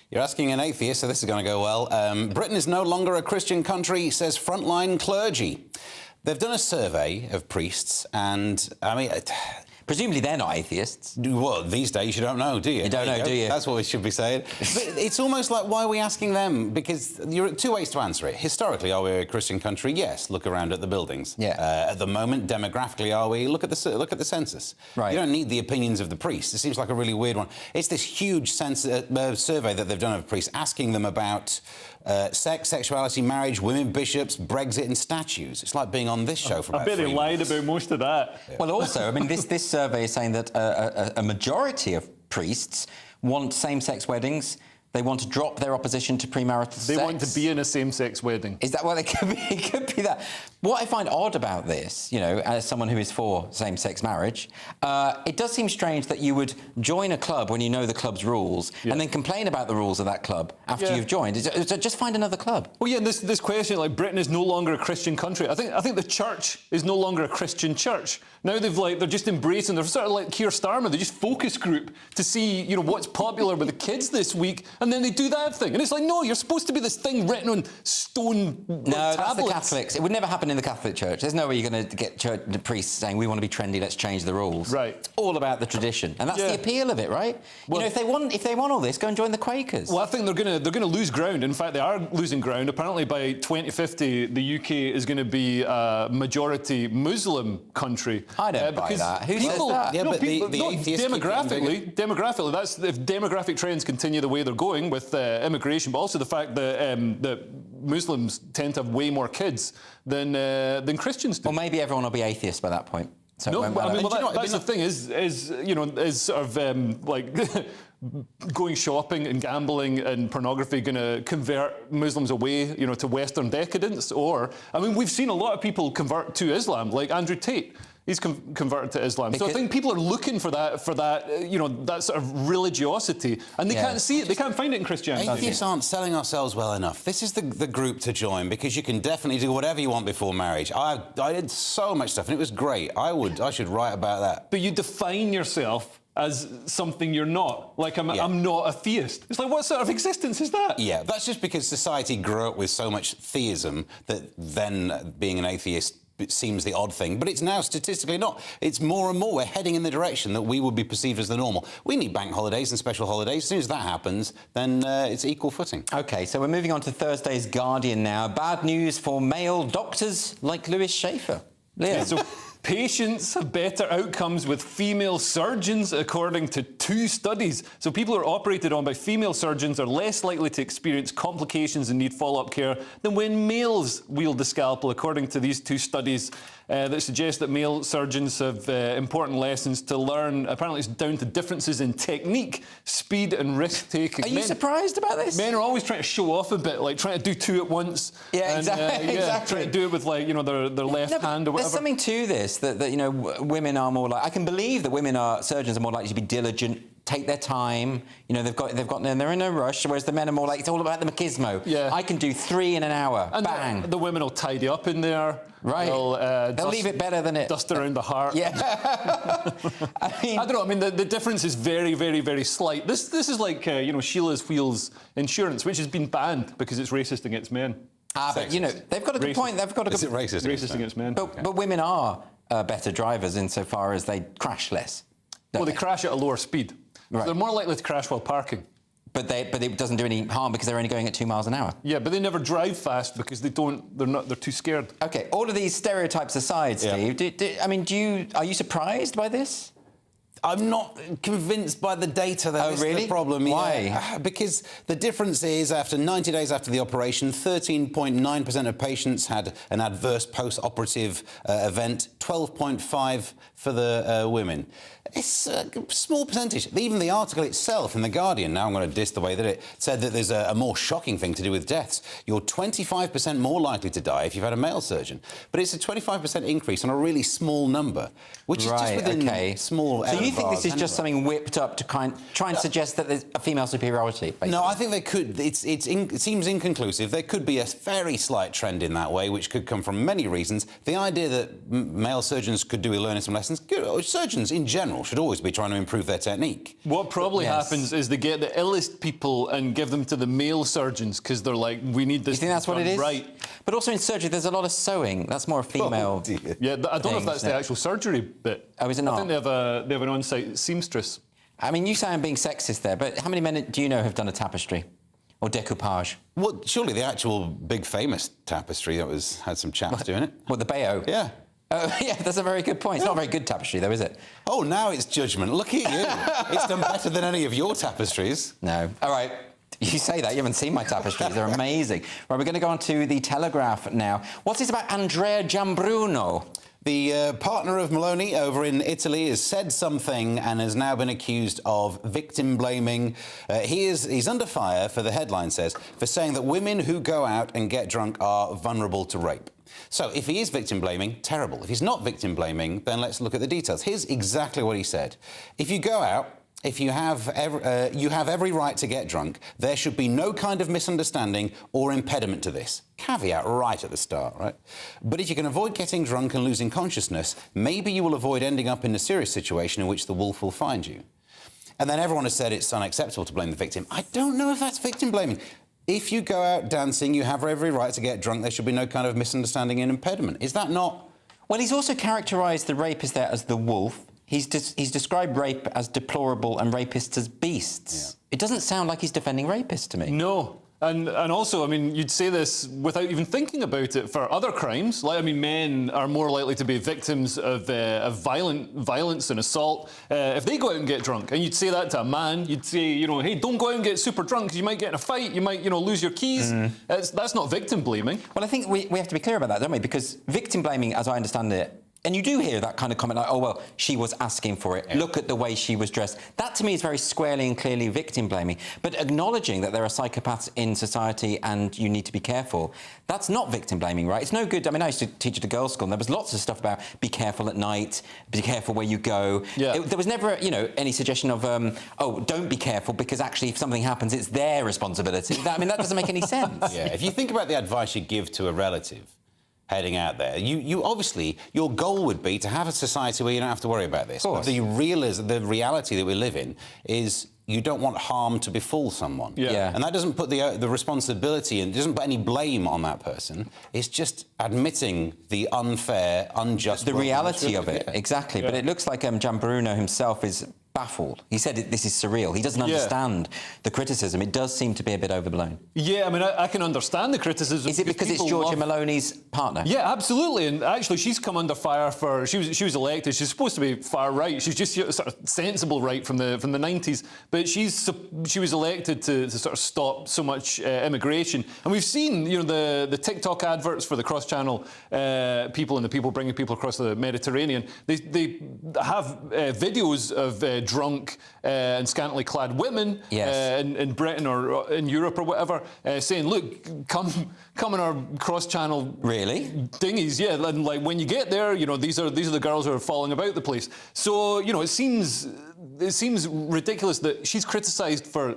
You're asking an atheist, so this is going to go well. Britain is no longer a Christian country, says frontline clergy. They've done a survey of priests, and, I mean... Presumably they're not atheists. Well, these days you don't know, do you? You don't know, do you? That's what we should be saying. But it's almost like, why are we asking them? Because there are 2 ways to answer it. Historically, are we a Christian country? Yes. Look around at the buildings. Yeah. At the moment, demographically, are we? Look at the census. Right. You don't need the opinions of the priests. It seems like a really weird one. It's this huge survey that they've done of priests, asking them about sex, sexuality, marriage, women, bishops, Brexit and statues. It's like being on this show for about 3 I bet they minutes. lied about most of that. Yeah. Well, also, I mean, this survey is saying that a majority of priests want same-sex weddings. They want to drop their opposition to premarital sex. They want to be in a same-sex wedding. Is that what it could be? It could be that. What I find odd about this, you know, as someone who is for same-sex marriage, it does seem strange that you would join a club when you know the club's rules and then complain about the rules of that club after you've joined. Just find another club. Well, yeah, and this question, like, Britain is no longer a Christian country. I think the church is no longer a Christian church. Now they're just embracing, they're sort of like Keir Starmer, they just focus group to see, you know, what's popular with the kids this week, and then they do that thing. And it's like, no, you're supposed to be this thing written on stone tablets. No, that's the Catholics. It would never happen in the Catholic Church. There's no way you're going to get the priests saying, we want to be trendy, let's change the rules. Right. It's all about the tradition. And that's the appeal of it, right? Well, you know, if they want all this, go and join the Quakers. Well, I think they're going to lose ground. In fact, they are losing ground. Apparently, by 2050, the UK is going to be a majority Muslim country. I don't buy that. Who says that? Yeah, but the atheists demographically, that's if demographic trends continue the way they're going with immigration, but also the fact that Muslims tend to have way more kids than Christians do. Well, maybe everyone will be atheist by that point. So No, I mean, that's the thing is sort of like going shopping and gambling and pornography going to convert Muslims away, you know, to Western decadence? Or, I mean, we've seen a lot of people convert to Islam, like Andrew Tate. He's converted to Islam. So I think people are looking for that, that sort of religiosity, and they can't see it. They can't find it in Christianity. Atheists aren't selling ourselves well enough. This is the group to join, because you can definitely do whatever you want before marriage. I did so much stuff, and it was great. I should write about that. But you define yourself as something you're not. Like, I'm not a theist. It's like, what sort of existence is that? Yeah, that's just because society grew up with so much theism that then being an atheist, it seems the odd thing, but it's now statistically not. It's more and more. We're heading in the direction that we would be perceived as the normal. We need bank holidays and special holidays. As soon as that happens, then it's equal footing. OK, so we're moving on to Thursday's Guardian now. Bad news for male doctors like Lewis Schaefer. Yeah, so patients have better outcomes with female surgeons, according to 2 studies. So people who are operated on by female surgeons are less likely to experience complications and need follow-up care than when males wield the scalpel, according to these 2 studies that suggest that male surgeons have important lessons to learn. Apparently it's down to differences in technique, speed and risk-taking. Are you surprised about this? Men are always trying to show off a bit, like trying to do 2 at once. Yeah, exactly. Trying to do it with, like, their left hand or whatever. There's something to this, that women are more like... I can believe that surgeons are more likely to be diligent, take their time, they're in a rush, whereas the men are more like, it's all about the machismo. Yeah. I can do 3 in an hour, and bang. The women will tidy up in there. Right. They'll leave it better than it. Dust around the heart. Yeah. I don't know. I mean, the difference is very, very, very slight. This is like, Sheila's Wheels insurance, which has been banned because it's racist against men. But, they've got a good point. They've got a good... Is it racist against men? But women are better drivers insofar as they crash less. Well, they crash at a lower speed. Right. So they're more likely to crash while parking. But it doesn't do any harm because they're only going at 2 miles an hour. Yeah, but they never drive fast because they're too scared. OK, all of these stereotypes aside, Steve, are you surprised by this? I'm not convinced by the data that this is the problem. Why? Yeah, because the difference is, after 90 days after the operation, 13.9% of patients had an adverse post-operative event, 12.5% for the women. It's a small percentage. Even the article itself in The Guardian, now I'm going to diss the way that it said that there's a more shocking thing to do with deaths. You're 25% more likely to die if you've had a male surgeon. But it's a 25% increase on a really small number, which is just within small... So you think this is just something whipped up to try and suggest that there's a female superiority, basically? No, I think there could... It seems inconclusive. There could be a very slight trend in that way, which could come from many reasons. The idea that male surgeons could do with learning some lessons... Surgeons, in general, should always be trying to improve their technique. What probably happens is they get the illest people and give them to the male surgeons because they're like, we need this. You think that's what it is? Right. But also in surgery, there's a lot of sewing. That's more a female. Yeah, I don't know if that's the actual surgery bit. Oh, is it not? I think they have an on-site seamstress. I mean, you say I'm being sexist there, but how many men do you know have done a tapestry or decoupage? Well, surely the actual big famous tapestry that had some chaps doing it. What, the Bayeux? Yeah. Yeah, that's a very good point. It's not a very good tapestry, though, is it? Oh, now it's judgment. Look at you. It's done better than any of your tapestries. No. All right. You say that. You haven't seen my tapestries. They're amazing. Right, we're going to go on to The Telegraph now. What's this about Andrea Giambruno? The partner of Meloni over in Italy has said something and has now been accused of victim blaming. He's under fire, for the headline says, for saying that women who go out and get drunk are vulnerable to rape. So if he is victim blaming, terrible. If he's not victim blaming, then let's look at the details. Here's exactly what he said. If you go out, if you have every right to get drunk, there should be no kind of misunderstanding or impediment to this. Caveat right at the start, right? But if you can avoid getting drunk and losing consciousness, maybe you will avoid ending up in a serious situation in which the wolf will find you. And then everyone has said it's unacceptable to blame the victim. I don't know if that's victim blaming. If you go out dancing, you have every right to get drunk. There should be no kind of misunderstanding and impediment. Is that not... Well, he's also characterised the rapist there as the wolf. He's described rape as deplorable and rapists as beasts. Yeah. It doesn't sound like he's defending rapists to me. No. And also, I mean, you'd say this without even thinking about it for other crimes. Like, I mean, men are more likely to be victims of violence and assault if they go out and get drunk. And you'd say that to a man. You'd say, hey, don't go out and get super drunk because you might get in a fight. You might, lose your keys. That's not victim blaming. Well, I think we have to be clear about that, don't we? Because victim blaming, as I understand it, And you do hear that kind of comment like, oh, well, she was asking for it. Yeah. Look at the way she was dressed. That, to me, is very squarely and clearly victim-blaming. But acknowledging that there are psychopaths in society and you need to be careful, that's not victim-blaming, right? It's no good. I mean, I used to teach at a girls' school, and there was lots of stuff about be careful at night, be careful where you go. Yeah. There was never, you know, any suggestion of, oh, don't be careful, because actually if something happens, it's their responsibility. I mean, that doesn't make any sense. Yeah, if you think about the advice you give to a relative heading out there, you obviously, your goal would be to have a society where you don't have to worry about this. But the reality that we live in is you don't want harm to befall someone. Yeah. And that doesn't put the responsibility and doesn't put any blame on that person. It's just admitting the unfair, unjust... The reality of it, exactly. Yeah. But it looks like Gianbruno himself is baffled. He said this is surreal. He doesn't understand the criticism. It does seem to be a bit overblown. Yeah, I mean, I can understand the criticism. Is it because it's Giorgia Meloni's partner? Yeah, absolutely. And actually, she's come under fire for... She was elected. She's supposed to be far right. She's just sort of sensible right from the 90s. But she was elected to sort of stop so much immigration. And we've seen, you know, the TikTok adverts for the cross-channel people and the people bringing people across the Mediterranean. They have videos of drunk and scantily clad women in Britain or in Europe or whatever, saying, look, come on our cross-channel dinghies, and like when you get there, you know, these are the girls who are falling about the place. So, you know, it seems ridiculous that she's criticised for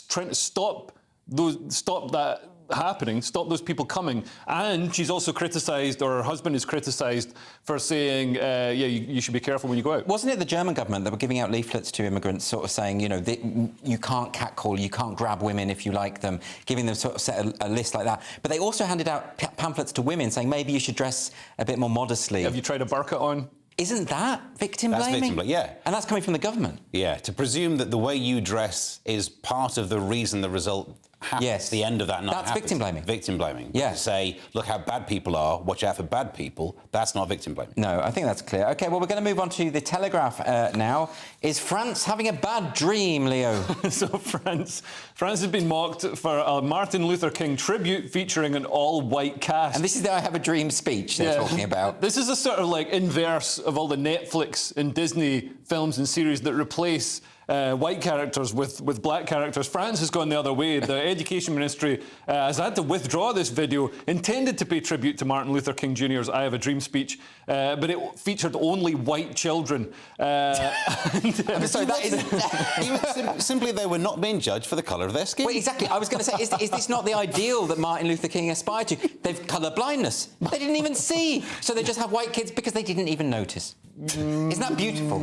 trying to stop that happening, stop those people coming, and she's also criticised, or her husband is criticised for saying, you should be careful when you go out. Wasn't it the German government that were giving out leaflets to immigrants, sort of saying, you know, you can't catcall, you can't grab women if you like them, giving them sort of set a list like that. But they also handed out pamphlets to women saying maybe you should dress a bit more modestly. Have you tried a burqa on? Isn't that victim blaming? That's victim blaming, yeah. And that's coming from the government. Yeah, to presume that the way you dress is part of the reason the result happens. Yes. The end of that night That's victim blaming. Victim blaming. Yeah. To say, look how bad people are, watch out for bad people, that's not victim blaming. No, I think that's clear. OK, well, we're going to move on to the Telegraph now. Is France having a bad dream, Leo? So France has been mocked for a Martin Luther King tribute featuring an all-white cast. And this is the I Have a Dream speech they're talking about. This is a sort of like inverse of all the Netflix and Disney films and series that replace white characters with black characters. France has gone the other way. The Education Ministry has had to withdraw this video intended to pay tribute to Martin Luther King Jr.'s I Have a Dream speech, but it featured only white children. I'm sorry, simply they were not being judged for the colour of their skin. Well, exactly. I was going to say, is this not the ideal that Martin Luther King aspired to? They've colour blindness. They didn't even see. So they just have white kids because they didn't even notice. Isn't that beautiful?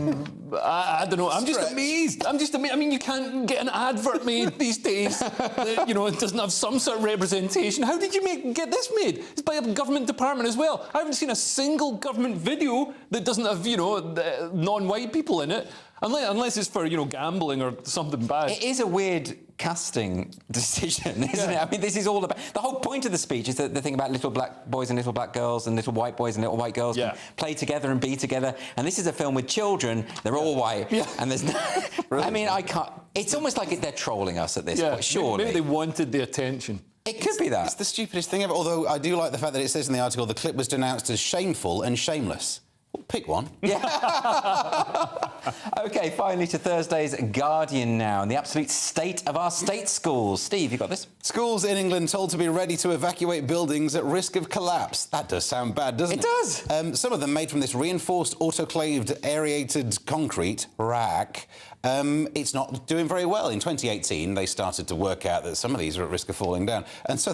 I don't know. I'm just amazed. I mean, you can't get an advert made these days that, you know, it doesn't have some sort of representation. How did you get this made? It's by a government department as well. I haven't seen a single government video that doesn't have, you know, non-white people in it. Unless it's for, you know, gambling or something bad. It is a weird casting decision, isn't it? I mean, this is all about... The whole point of the speech is that the thing about little black boys and little black girls and little white boys and little white girls can play together and be together. And this is a film with children. They're all white. Yeah. And there's no... I mean, I can't... It's almost like they're trolling us at this point, surely. Maybe they wanted the attention. It could be that. It's the stupidest thing ever. Although I do like the fact that it says in the article the clip was denounced as shameful and shameless. Pick one. Yeah. OK, finally to Thursday's Guardian now, and the absolute state of our state schools. Steve, you got this? Schools in England told to be ready to evacuate buildings at risk of collapse. That does sound bad, doesn't it? It does. Some of them made from this reinforced autoclaved aerated concrete, RAC. It's not doing very well. In 2018, they started to work out that some of these are at risk of falling down. And so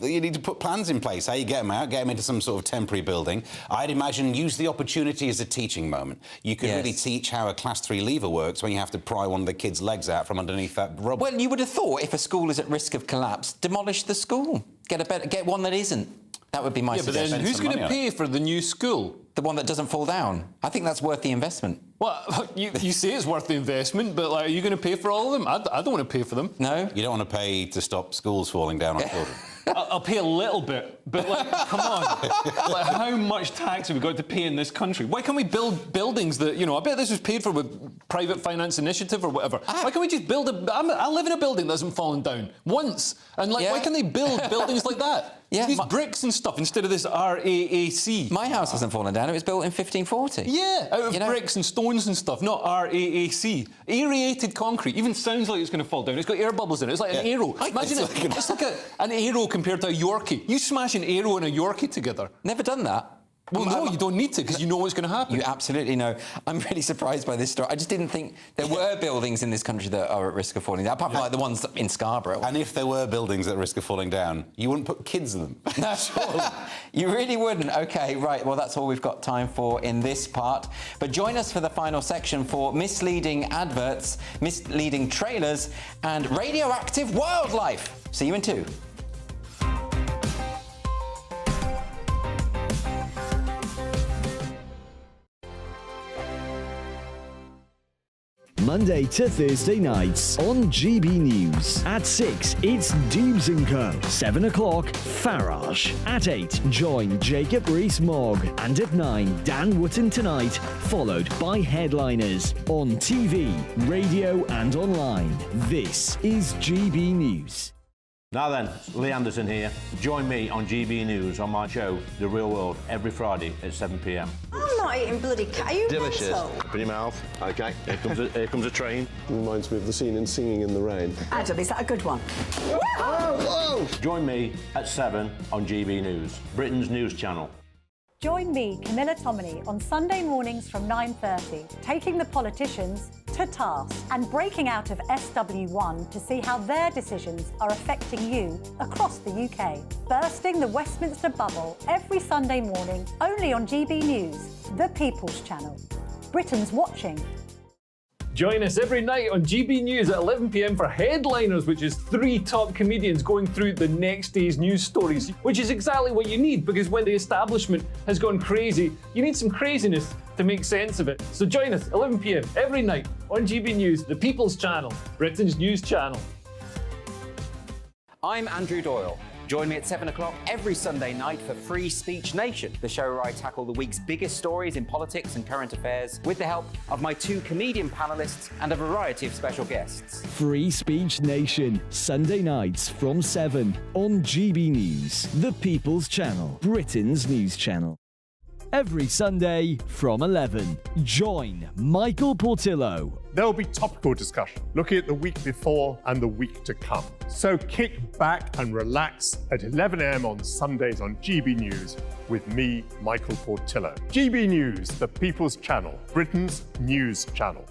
you need to put plans in place, how you get them out, get them into some sort of temporary building. I'd imagine use the opportunity as a teaching moment. You could really teach how a Class 3 lever works when you have to pry one of the kids' legs out from underneath that rubble. Well, you would have thought if a school is at risk of collapse, demolish the school. Get one that isn't. That would be my suggestion. But then who's going to pay for the new school? The one that doesn't fall down. I think that's worth the investment. Well, you say it's worth the investment, but like, are you going to pay for all of them? I don't want to pay for them. No? You don't want to pay to stop schools falling down on children? I'll pay a little bit, But, like, come on. Like, how much tax have we got to pay in this country? Why can't we build buildings that, you know, I bet this was paid for with private finance initiative or whatever. Why can't we just build I live in a building that hasn't fallen down once. And, like, why can't they build buildings like that? Yeah. Use bricks and stuff instead of this RAAC. My house hasn't fallen down. It was built in 1540. Yeah, out of bricks and stones and stuff, not RAAC. Aerated concrete even sounds like it's going to fall down. It's got air bubbles in it. It's like an arrow. Imagine it's like an arrow compared to a Yorkie. You smash an arrow and a Yorkie together. Never done that. Well, no, you don't need to, because you know what's going to happen. You absolutely know. I'm really surprised by this story. I just didn't think there were buildings in this country that are at risk of falling down, apart from like the ones in Scarborough. And if there were buildings at risk of falling down, you wouldn't put kids in them. No, you really wouldn't. OK, right, well, that's all we've got time for in this part. But join us for the final section for misleading adverts, misleading trailers, and radioactive wildlife. See you in 2. Monday to Thursday nights on GB News. At 6, it's Dubes & Co. 7 o'clock, Farage. At 8, join Jacob Rees-Mogg. And at 9, Dan Wootton Tonight, followed by Headliners. On TV, radio and online. This is GB News. Now then, Lee Anderson here. Join me on GB News on my show, The Real World, every Friday at 7 p.m. I'm not eating bloody cat. Are you delicious? mental? Put in your mouth. OK, here comes a train. Reminds me of the scene in Singing in the Rain. Adam, is that a good one? Whoa! Join me at 7 on GB News, Britain's news channel. Join me, Camilla Tominey, on Sunday mornings from 9:30, taking the politicians to task and breaking out of SW1 to see how their decisions are affecting you across the UK. Bursting the Westminster bubble every Sunday morning, only on GB News, the People's Channel. Britain's watching. Join us every night on GB News at 11 p.m. for Headliners, which is 3 top comedians going through the next day's news stories, which is exactly what you need, because when the establishment has gone crazy, you need some craziness to make sense of it. So join us 11 p.m. every night on GB News, the People's Channel, Britain's news channel. I'm Andrew Doyle. Join me at 7 o'clock every Sunday night for Free Speech Nation, the show where I tackle the week's biggest stories in politics and current affairs with the help of my 2 comedian panellists and a variety of special guests. Free Speech Nation, Sunday nights from 7 on GB News, the People's Channel, Britain's news channel. Every Sunday from 11, join Michael Portillo. There'll be topical discussion, looking at the week before and the week to come. So kick back and relax at 11 a.m. on Sundays on GB News with me, Michael Portillo. GB News, the People's Channel, Britain's news channel.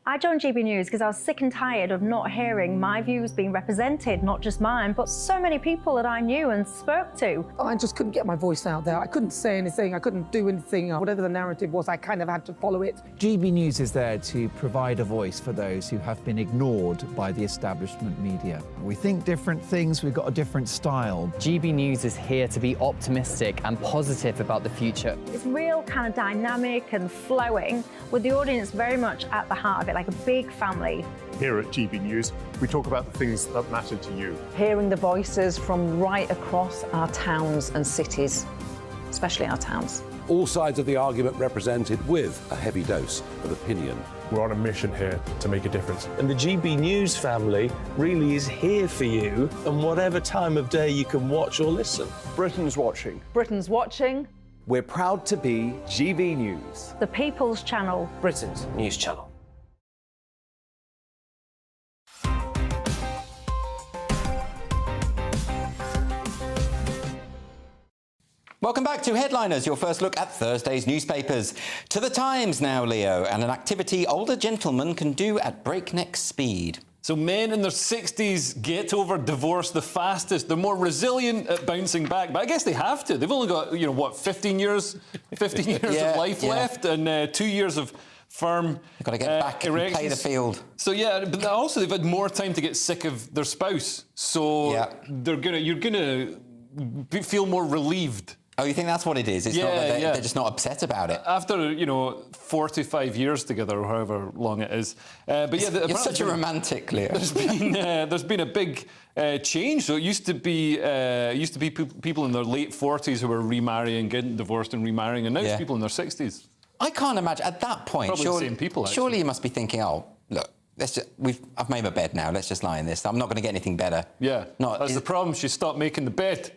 I joined GB News because I was sick and tired of not hearing my views being represented, not just mine, but so many people that I knew and spoke to. I just couldn't get my voice out there. I couldn't say anything. I couldn't do anything. Whatever the narrative was, I kind of had to follow it. GB News is there to provide a voice for those who have been ignored by the establishment media. We think different things. We've got a different style. GB News is here to be optimistic and positive about the future. It's real kind of dynamic and flowing, with the audience very much at the heart of it, like a big family. Here at GB News, we talk about the things that matter to you. Hearing the voices from right across our towns and cities, especially our towns. All sides of the argument represented with a heavy dose of opinion. We're on a mission here to make a difference. And the GB News family really is here for you, and whatever time of day you can watch or listen. Britain's watching. Britain's watching. We're proud to be GB News, the People's Channel, Britain's news channel. Welcome back to Headliners, your first look at Thursday's newspapers. To the Times now, Leo, and an activity older gentlemen can do at breakneck speed. So men in their 60s get over divorce the fastest. They're more resilient at bouncing back, but I guess they have to. They've only got, 15 years of life left, and 2 years of firm They've got to get back and play the field. So yeah, but also they've had more time to get sick of their spouse. So you're gonna feel more relieved Oh, you think that's what it is? It's not that they're just not upset about it. After, 45 years together, or however long it is. But yeah, you're such a romantic, Leo. There's been a big change. So it used to be people in their late 40s who were remarrying, getting divorced and remarrying, and now it's people in their 60s. I can't imagine at that point. Probably the same people. Actually. Surely you must be thinking, oh, look. I've made my bed now. Let's just lie in this. I'm not going to get anything better. Yeah, that's the problem. She stopped making the bed.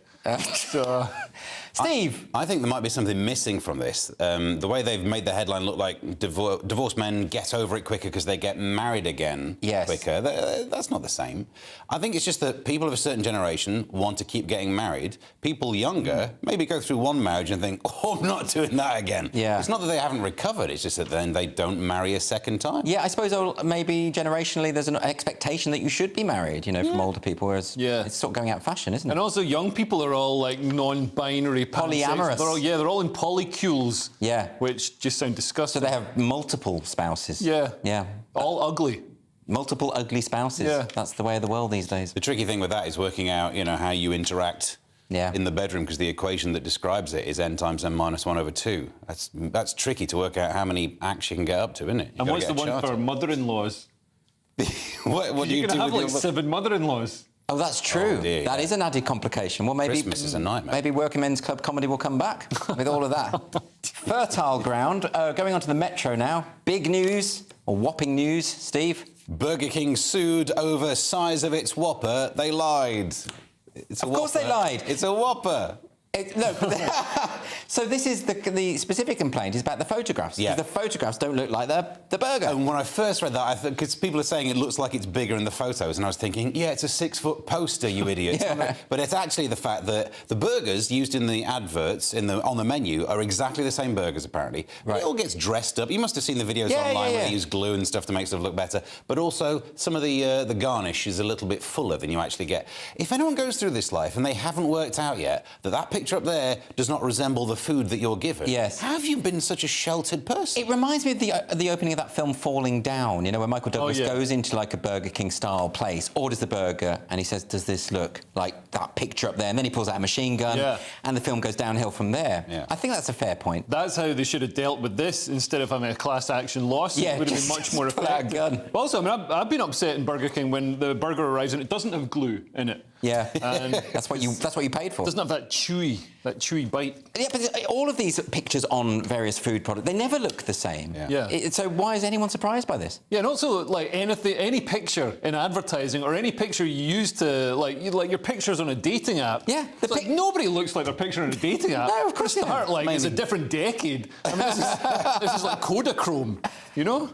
Steve? I think there might be something missing from this. The way they've made the headline look like divorced men get over it quicker because they get married again quicker. That's not the same. I think it's just that people of a certain generation want to keep getting married. People younger maybe go through one marriage and think, oh, I'm not doing that again. Yeah. It's not that they haven't recovered, it's just that then they don't marry a second time. Yeah, I suppose maybe generationally there's an expectation that you should be married, from older people, whereas it's sort of going out of fashion, isn't it? And also young people are all like non-binary, polyamorous. They're all in polycules. Yeah, which just sound disgusting. So they have multiple spouses. Yeah, all ugly. Multiple ugly spouses. Yeah, that's the way of the world these days. The tricky thing with that is working out, how you interact. In the bedroom, because the equation that describes it is n times n minus 1 over 2. That's tricky to work out how many acts you can get up to, isn't it? And what's the one for mother-in-laws? what do you do have with like 7 mother-in-laws? Oh, that's true. Oh, dear, that is an added complication. Well, maybe Christmas is a nightmare. Maybe Working Men's Club comedy will come back with all of that. Fertile ground. Going on to the Metro now. Big news, or whopping news, Steve? Burger King sued over size of its Whopper. They lied. Of course they lied. It's a Whopper. So this is the specific complaint is about the photographs. Yeah. The photographs don't look like the burger. And when I first read that, I thought, because people are saying it looks like it's bigger in the photos, and I was thinking, yeah, it's a 6-foot poster, you idiot. But it's actually the fact that the burgers used in the adverts on the menu are exactly the same burgers, apparently. Right. It all gets dressed up. You must have seen the videos online where they use glue and stuff to make stuff look better. But also, some of the garnish is a little bit fuller than you actually get. If anyone goes through this life and they haven't worked out yet that picture up there does not resemble the food that you're given. Yes. How have you been such a sheltered person? It reminds me of the opening of that film Falling Down, where Michael Douglas goes into like a Burger King style place, orders the burger, and he says, does this look like that picture up there? And then he pulls out a machine gun, and the film goes downhill from there. Yeah. I think that's a fair point. That's how they should have dealt with this instead of having a class action lawsuit. It would have been much more effective. But also, I've been upset in Burger King when the burger arrives and it doesn't have glue in it. Yeah, and that's what you paid for. It doesn't have that chewy bite. Yeah, but all of these pictures on various food products, they never look the same. So why is anyone surprised by this? Yeah, and also like any picture in advertising or any picture you use to like your pictures on a dating app. Yeah, nobody looks like their picture on a dating app. No, of course not. It's a different decade. I mean, this is like Kodachrome,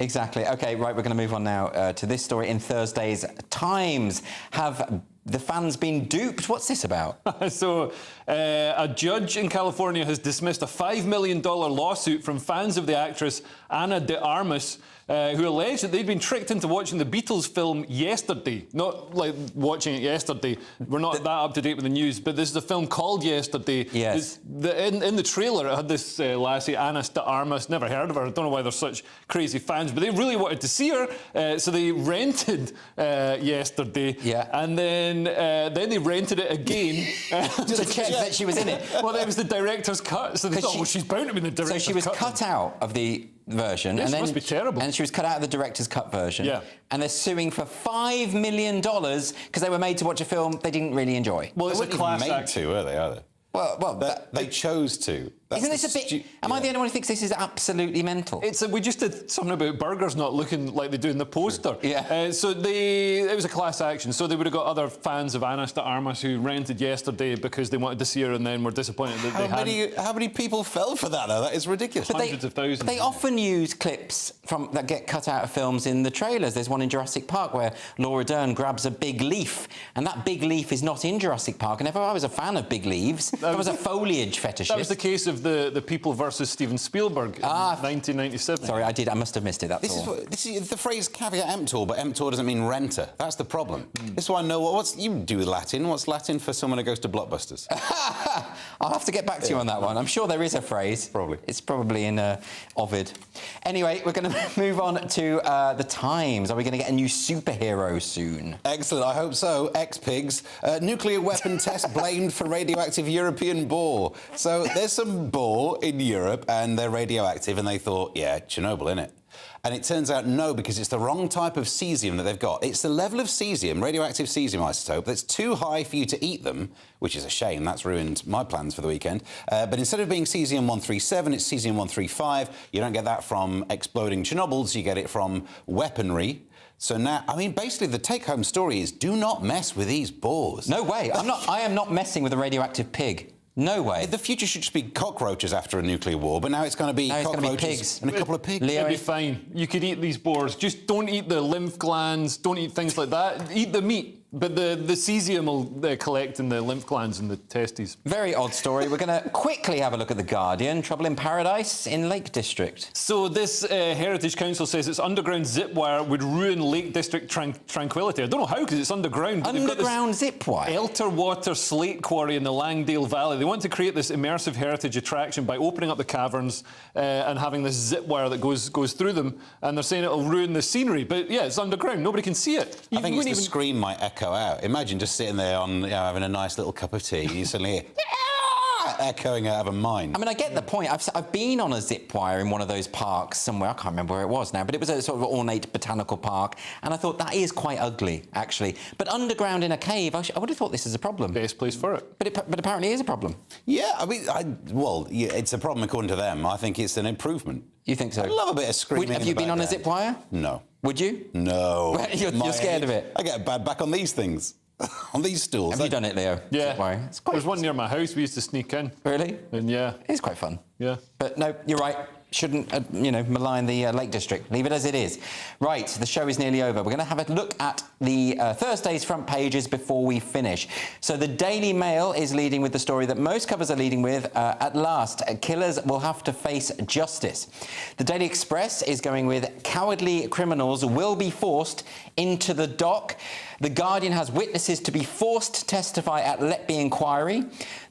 Exactly. Okay, right. We're going to move on now to this story in Thursday's Times. Have the fans been duped? What's this about? So, a judge in California has dismissed a $5 million lawsuit from fans of the actress Ana de Armas, who allege that they'd been tricked into watching the Beatles film Yesterday. Not like watching it yesterday. We're not that up to date with the news, but this is a film called Yesterday. Yes. In the trailer, it had this lassie, Ana de Armas. Never heard of her. I don't know why they're such crazy fans, but they really wanted to see her, so they rented Yesterday. Yeah. And then they rented it again to check that she was in it. Well, it was the director's cut, so they thought, she's bound to be in the director's cut. So she was cut out of the version. And then must be terrible. And she was cut out of the director's cut version. Yeah. And they're suing for $5 million because they were made to watch a film they didn't really enjoy. Well, it's a class made act. to, were they? Are they? Well, they chose to. Isn't this a bit... Am I the only one who thinks this is absolutely mental? We just did something about burgers not looking like they do in the poster. Yeah. It was a class action, so they would have got other fans of Ana de Armas who rented Yesterday because they wanted to see her and then were disappointed that they hadn't. How many people fell for that, though? That is ridiculous. Hundreds of thousands. They often use clips that get cut out of films in the trailers. There's one in Jurassic Park where Laura Dern grabs a big leaf, and that big leaf is not in Jurassic Park. And if I was a fan of big leaves, if I was a foliage fetishist... That was the case of of the People versus Steven Spielberg in 1997. Sorry, I must have missed it, that's all. This is the phrase caveat emptor, but emptor doesn't mean renter. That's the problem. This is why I know what's you do with Latin. What's Latin for someone who goes to Blockbusters? I'll have to get back to you on that one. I'm sure there is a phrase. Probably. It's probably in Ovid. Anyway, we're going to move on to the Times. Are we going to get a new superhero soon? Excellent, I hope so. Ex-pigs. Nuclear weapon test blamed for radioactive European boar. So there's some boar in Europe and they're radioactive and they thought, yeah, Chernobyl, innit? And it turns out no, because it's the wrong type of cesium that they've got. It's the level of cesium, radioactive cesium isotope, that's too high for you to eat them, which is a shame. That's ruined my plans for the weekend. But instead of being cesium-137, it's cesium-135. You don't get that from exploding Chernobyls, you get it from weaponry. So now, I mean, basically the take-home story is do not mess with these boars. No way. I am not messing with a radioactive pig. No way. The future should just be cockroaches after a nuclear war, but now it's going to be cockroaches and a couple of pigs. It'd be fine. You could eat these boars. Just don't eat the lymph glands, don't eat things like that. Eat the meat. But the cesium will collect in the lymph glands and the testes. Very odd story. We're going to quickly have a look at The Guardian. Trouble in paradise in Lake District. So this Heritage Council says its underground zip wire would ruin Lake District tranquility. I don't know how, because it's underground. But underground zip wire? Elter Water slate quarry in the Langdale Valley. They want to create this immersive heritage attraction by opening up the caverns and having this zip wire that goes through them. And they're saying it'll ruin the scenery. But yeah, it's underground. Nobody can see it. I think the scream might echo out. Imagine just sitting there on, having a nice little cup of tea, and you suddenly hear echoing out of a mine. I mean, I get the point. I've been on a zip wire in one of those parks somewhere. I can't remember where it was now, but it was a sort of ornate botanical park, and I thought that is quite ugly, actually. But underground in a cave, I would have thought this is a problem. Best place for it. But apparently it is a problem. Yeah, I mean, it's a problem according to them. I think it's an improvement. You think so? I love a bit of screaming. Have you been on a zip wire? No. Would you? No. You're scared of it? I get a bad back on these things. On these stools. Have you done it, Leo? Yeah. There's one near my house we used to sneak in. Really? And yeah. It's quite fun. Yeah. But no, you're right. Shouldn't, malign the Lake District. Leave it as it is. Right, the show is nearly over. We're going to have a look at the Thursday's front pages before we finish. So the Daily Mail is leading with the story that most covers are leading with. At last, killers will have to face justice. The Daily Express is going with cowardly criminals will be forced into the dock. The Guardian has witnesses to be forced to testify at Letby inquiry.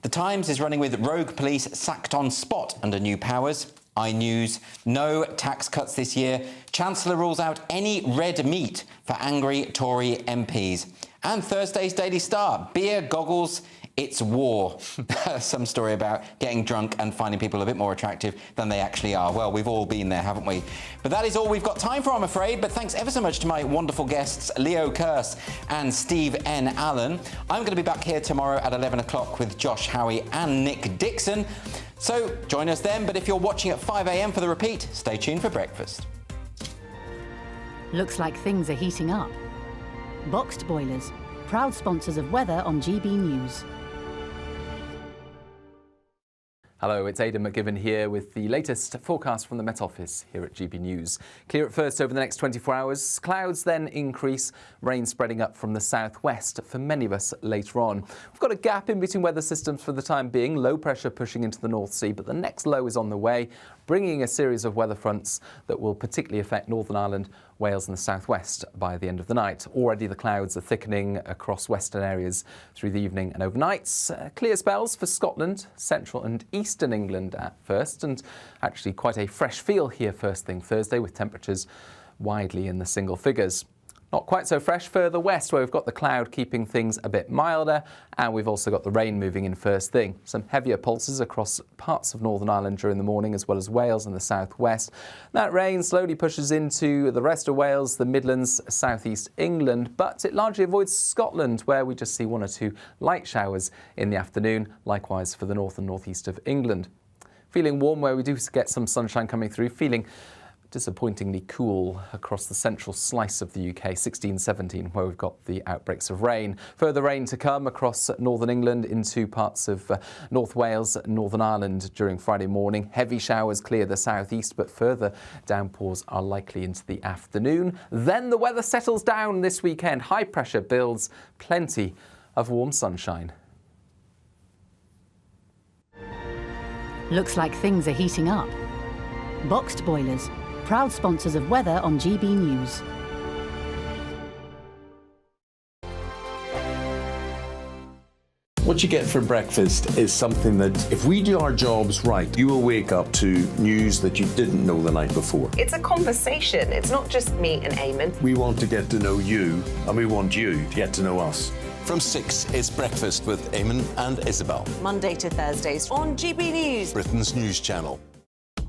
The Times is running with rogue police sacked on spot under new powers. iNews, no tax cuts this year. Chancellor rules out any red meat for angry Tory MPs. And Thursday's Daily Star, beer goggles, it's war. Some story about getting drunk and finding people a bit more attractive than they actually are. Well, we've all been there, haven't we? But that is all we've got time for, I'm afraid. But thanks ever so much to my wonderful guests, Leo Kearse and Steve N. Allen. I'm going to be back here tomorrow at 11 o'clock with Josh Howie and Nick Dixon. So join us then, but if you're watching at 5 a.m. for the repeat, stay tuned for breakfast. Looks like things are heating up. Boxed boilers, proud sponsors of weather on GB News. Hello, it's Aidan McGivern here with the latest forecast from the Met Office here at GB News. Clear at first over the next 24 hours. Clouds then increase, rain spreading up from the southwest for many of us later on. We've got a gap in between weather systems for the time being, low pressure pushing into the North Sea, but the next low is on the way, bringing a series of weather fronts that will particularly affect Northern Ireland, Wales and the southwest by the end of the night. Already the clouds are thickening across western areas through the evening and overnight. Clear spells for Scotland, central and eastern England at first, and actually quite a fresh feel here first thing Thursday with temperatures widely in the single figures. Not quite so fresh further west, where we've got the cloud keeping things a bit milder, and we've also got the rain moving in first thing. Some heavier pulses across parts of Northern Ireland during the morning, as well as Wales and the southwest. That rain slowly pushes into the rest of Wales, the Midlands, southeast England, but it largely avoids Scotland, where we just see one or two light showers in the afternoon, likewise for the north and northeast of England. Feeling warm where we do get some sunshine coming through, feeling disappointingly cool across the central slice of the UK, 16-17, where we've got the outbreaks of rain. Further rain to come across northern England into parts of North Wales, Northern Ireland during Friday morning. Heavy showers clear the southeast, but further downpours are likely into the afternoon. Then the weather settles down this weekend. High pressure builds, plenty of warm sunshine. Looks like things are heating up. Boxed boilers, proud sponsors of weather on GB News. What you get for breakfast is something that, if we do our jobs right, you will wake up to news that you didn't know the night before. It's a conversation. It's not just me and Eamon. We want to get to know you, and we want you to get to know us. From 6, it's Breakfast with Eamon and Isabel. Monday to Thursdays on GB News. Britain's news channel.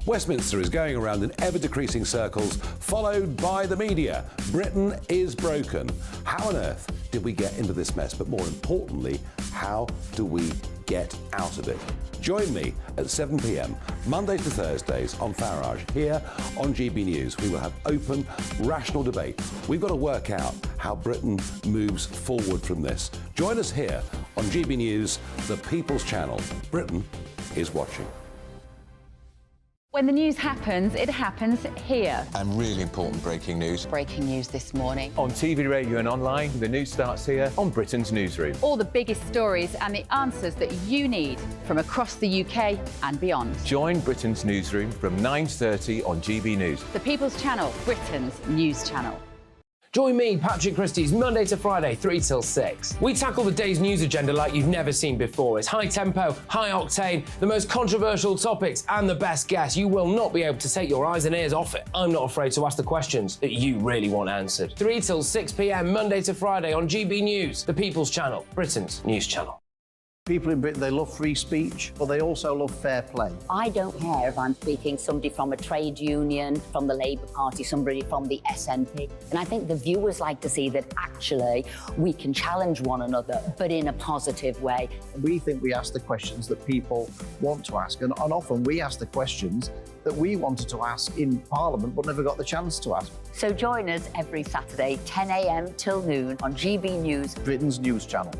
Westminster is going around in ever-decreasing circles, followed by the media. Britain is broken. How on earth did we get into this mess? But more importantly, how do we get out of it? Join me at 7 p.m, Mondays to Thursdays on Farage, here on GB News. We will have open, rational debate. We've got to work out how Britain moves forward from this. Join us here on GB News, the People's Channel. Britain is watching. When the news happens, it happens here. And really important breaking news. Breaking news this morning. On TV, radio and online, the news starts here on Britain's Newsroom. All the biggest stories and the answers that you need from across the UK and beyond. Join Britain's Newsroom from 9:30 on GB News. The People's Channel, Britain's news channel. Join me, Patrick Christie's, Monday to Friday, 3 till 6. We tackle the day's news agenda like you've never seen before. It's high tempo, high octane, the most controversial topics and the best guests. You will not be able to take your eyes and ears off it. I'm not afraid to ask the questions that you really want answered. 3 till 6 p.m, Monday to Friday on GB News, the People's Channel, Britain's news channel. People in Britain, they love free speech, but they also love fair play. I don't care if I'm speaking somebody from a trade union, from the Labour Party, somebody from the SNP. And I think the viewers like to see that actually we can challenge one another, but in a positive way. We think we ask the questions that people want to ask, and often we ask the questions that we wanted to ask in Parliament but never got the chance to ask. So join us every Saturday, 10 a.m. till noon on GB News, Britain's news channel.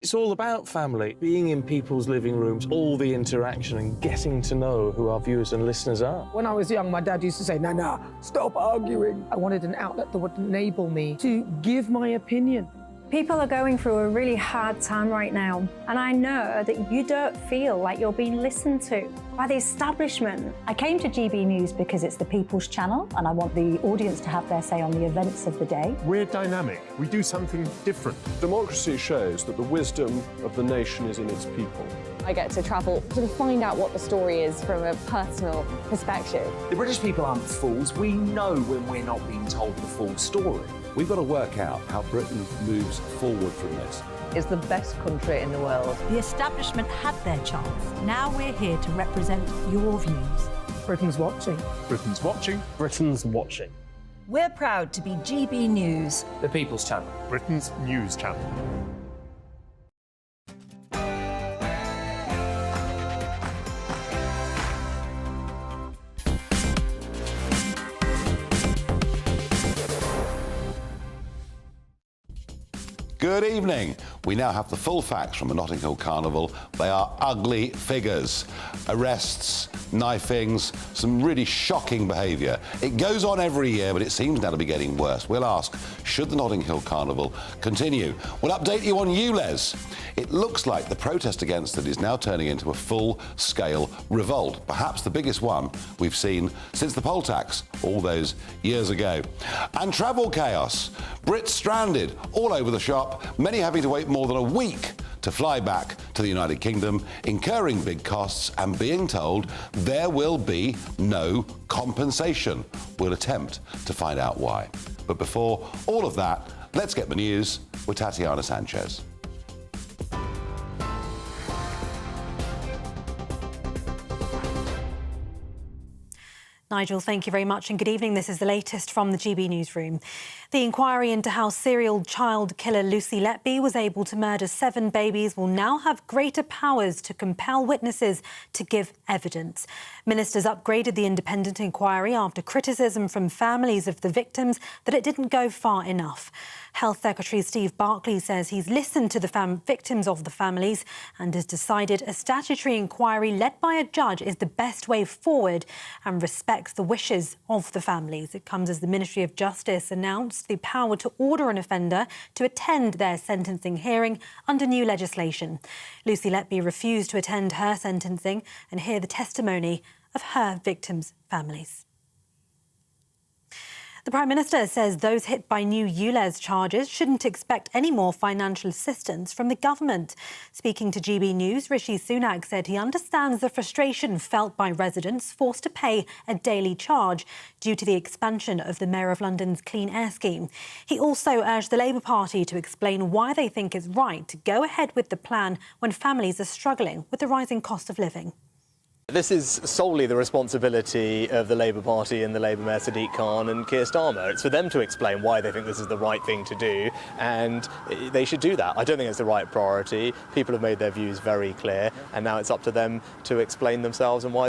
It's all about family, being in people's living rooms, all the interaction and getting to know who our viewers and listeners are. When I was young, my dad used to say, Nana, stop arguing. I wanted an outlet that would enable me to give my opinion. People are going through a really hard time right now, and I know that you don't feel like you're being listened to by the establishment. I came to GB News because it's the People's Channel, and I want the audience to have their say on the events of the day. We're dynamic. We do something different. Democracy shows that the wisdom of the nation is in its people. I get to travel to find out what the story is from a personal perspective. The British people aren't fools. We know when we're not being told the full story. We've got to work out how Britain moves forward from this. It's the best country in the world. The establishment had their chance. Now we're here to represent your views. Britain's watching. Britain's watching. Britain's watching. We're proud to be GB News, the People's Channel, Britain's news channel. Good evening. We now have the full facts from the Notting Hill Carnival. They are ugly figures. Arrests, knifings, some really shocking behaviour. It goes on every year, but it seems now to be getting worse. We'll ask, should the Notting Hill Carnival continue? We'll update you on ULEZ. It looks like the protest against it is now turning into a full-scale revolt, perhaps the biggest one we've seen since the poll tax all those years ago. And travel chaos. Brits stranded all over the shop, many having to wait more than a week to fly back to the United Kingdom, incurring big costs and being told there will be no compensation. We'll attempt to find out why. But before all of that, let's get the news with Tatiana Sanchez. Nigel, thank you very much and good evening. This is the latest from the GB Newsroom. The inquiry into how serial child killer Lucy Letby was able to murder 7 babies will now have greater powers to compel witnesses to give evidence. Ministers upgraded the independent inquiry after criticism from families of the victims that it didn't go far enough. Health Secretary Steve Barclay says he's listened to the victims of the families and has decided a statutory inquiry led by a judge is the best way forward and respects the wishes of the families. It comes as the Ministry of Justice announced announced the power to order an offender to attend their sentencing hearing under new legislation. Lucy Letby refused to attend her sentencing and hear the testimony of her victims' families. The Prime Minister says those hit by new ULEZ charges shouldn't expect any more financial assistance from the government. Speaking to GB News, Rishi Sunak said he understands the frustration felt by residents forced to pay a daily charge due to the expansion of the Mayor of London's Clean Air scheme. He also urged the Labour Party to explain why they think it's right to go ahead with the plan when families are struggling with the rising cost of living. This is solely the responsibility of the Labour Party and the Labour Mayor Sadiq Khan and Keir Starmer. It's for them to explain why they think this is the right thing to do, and they should do that. I don't think it's the right priority. People have made their views very clear, and now it's up to them to explain themselves and why.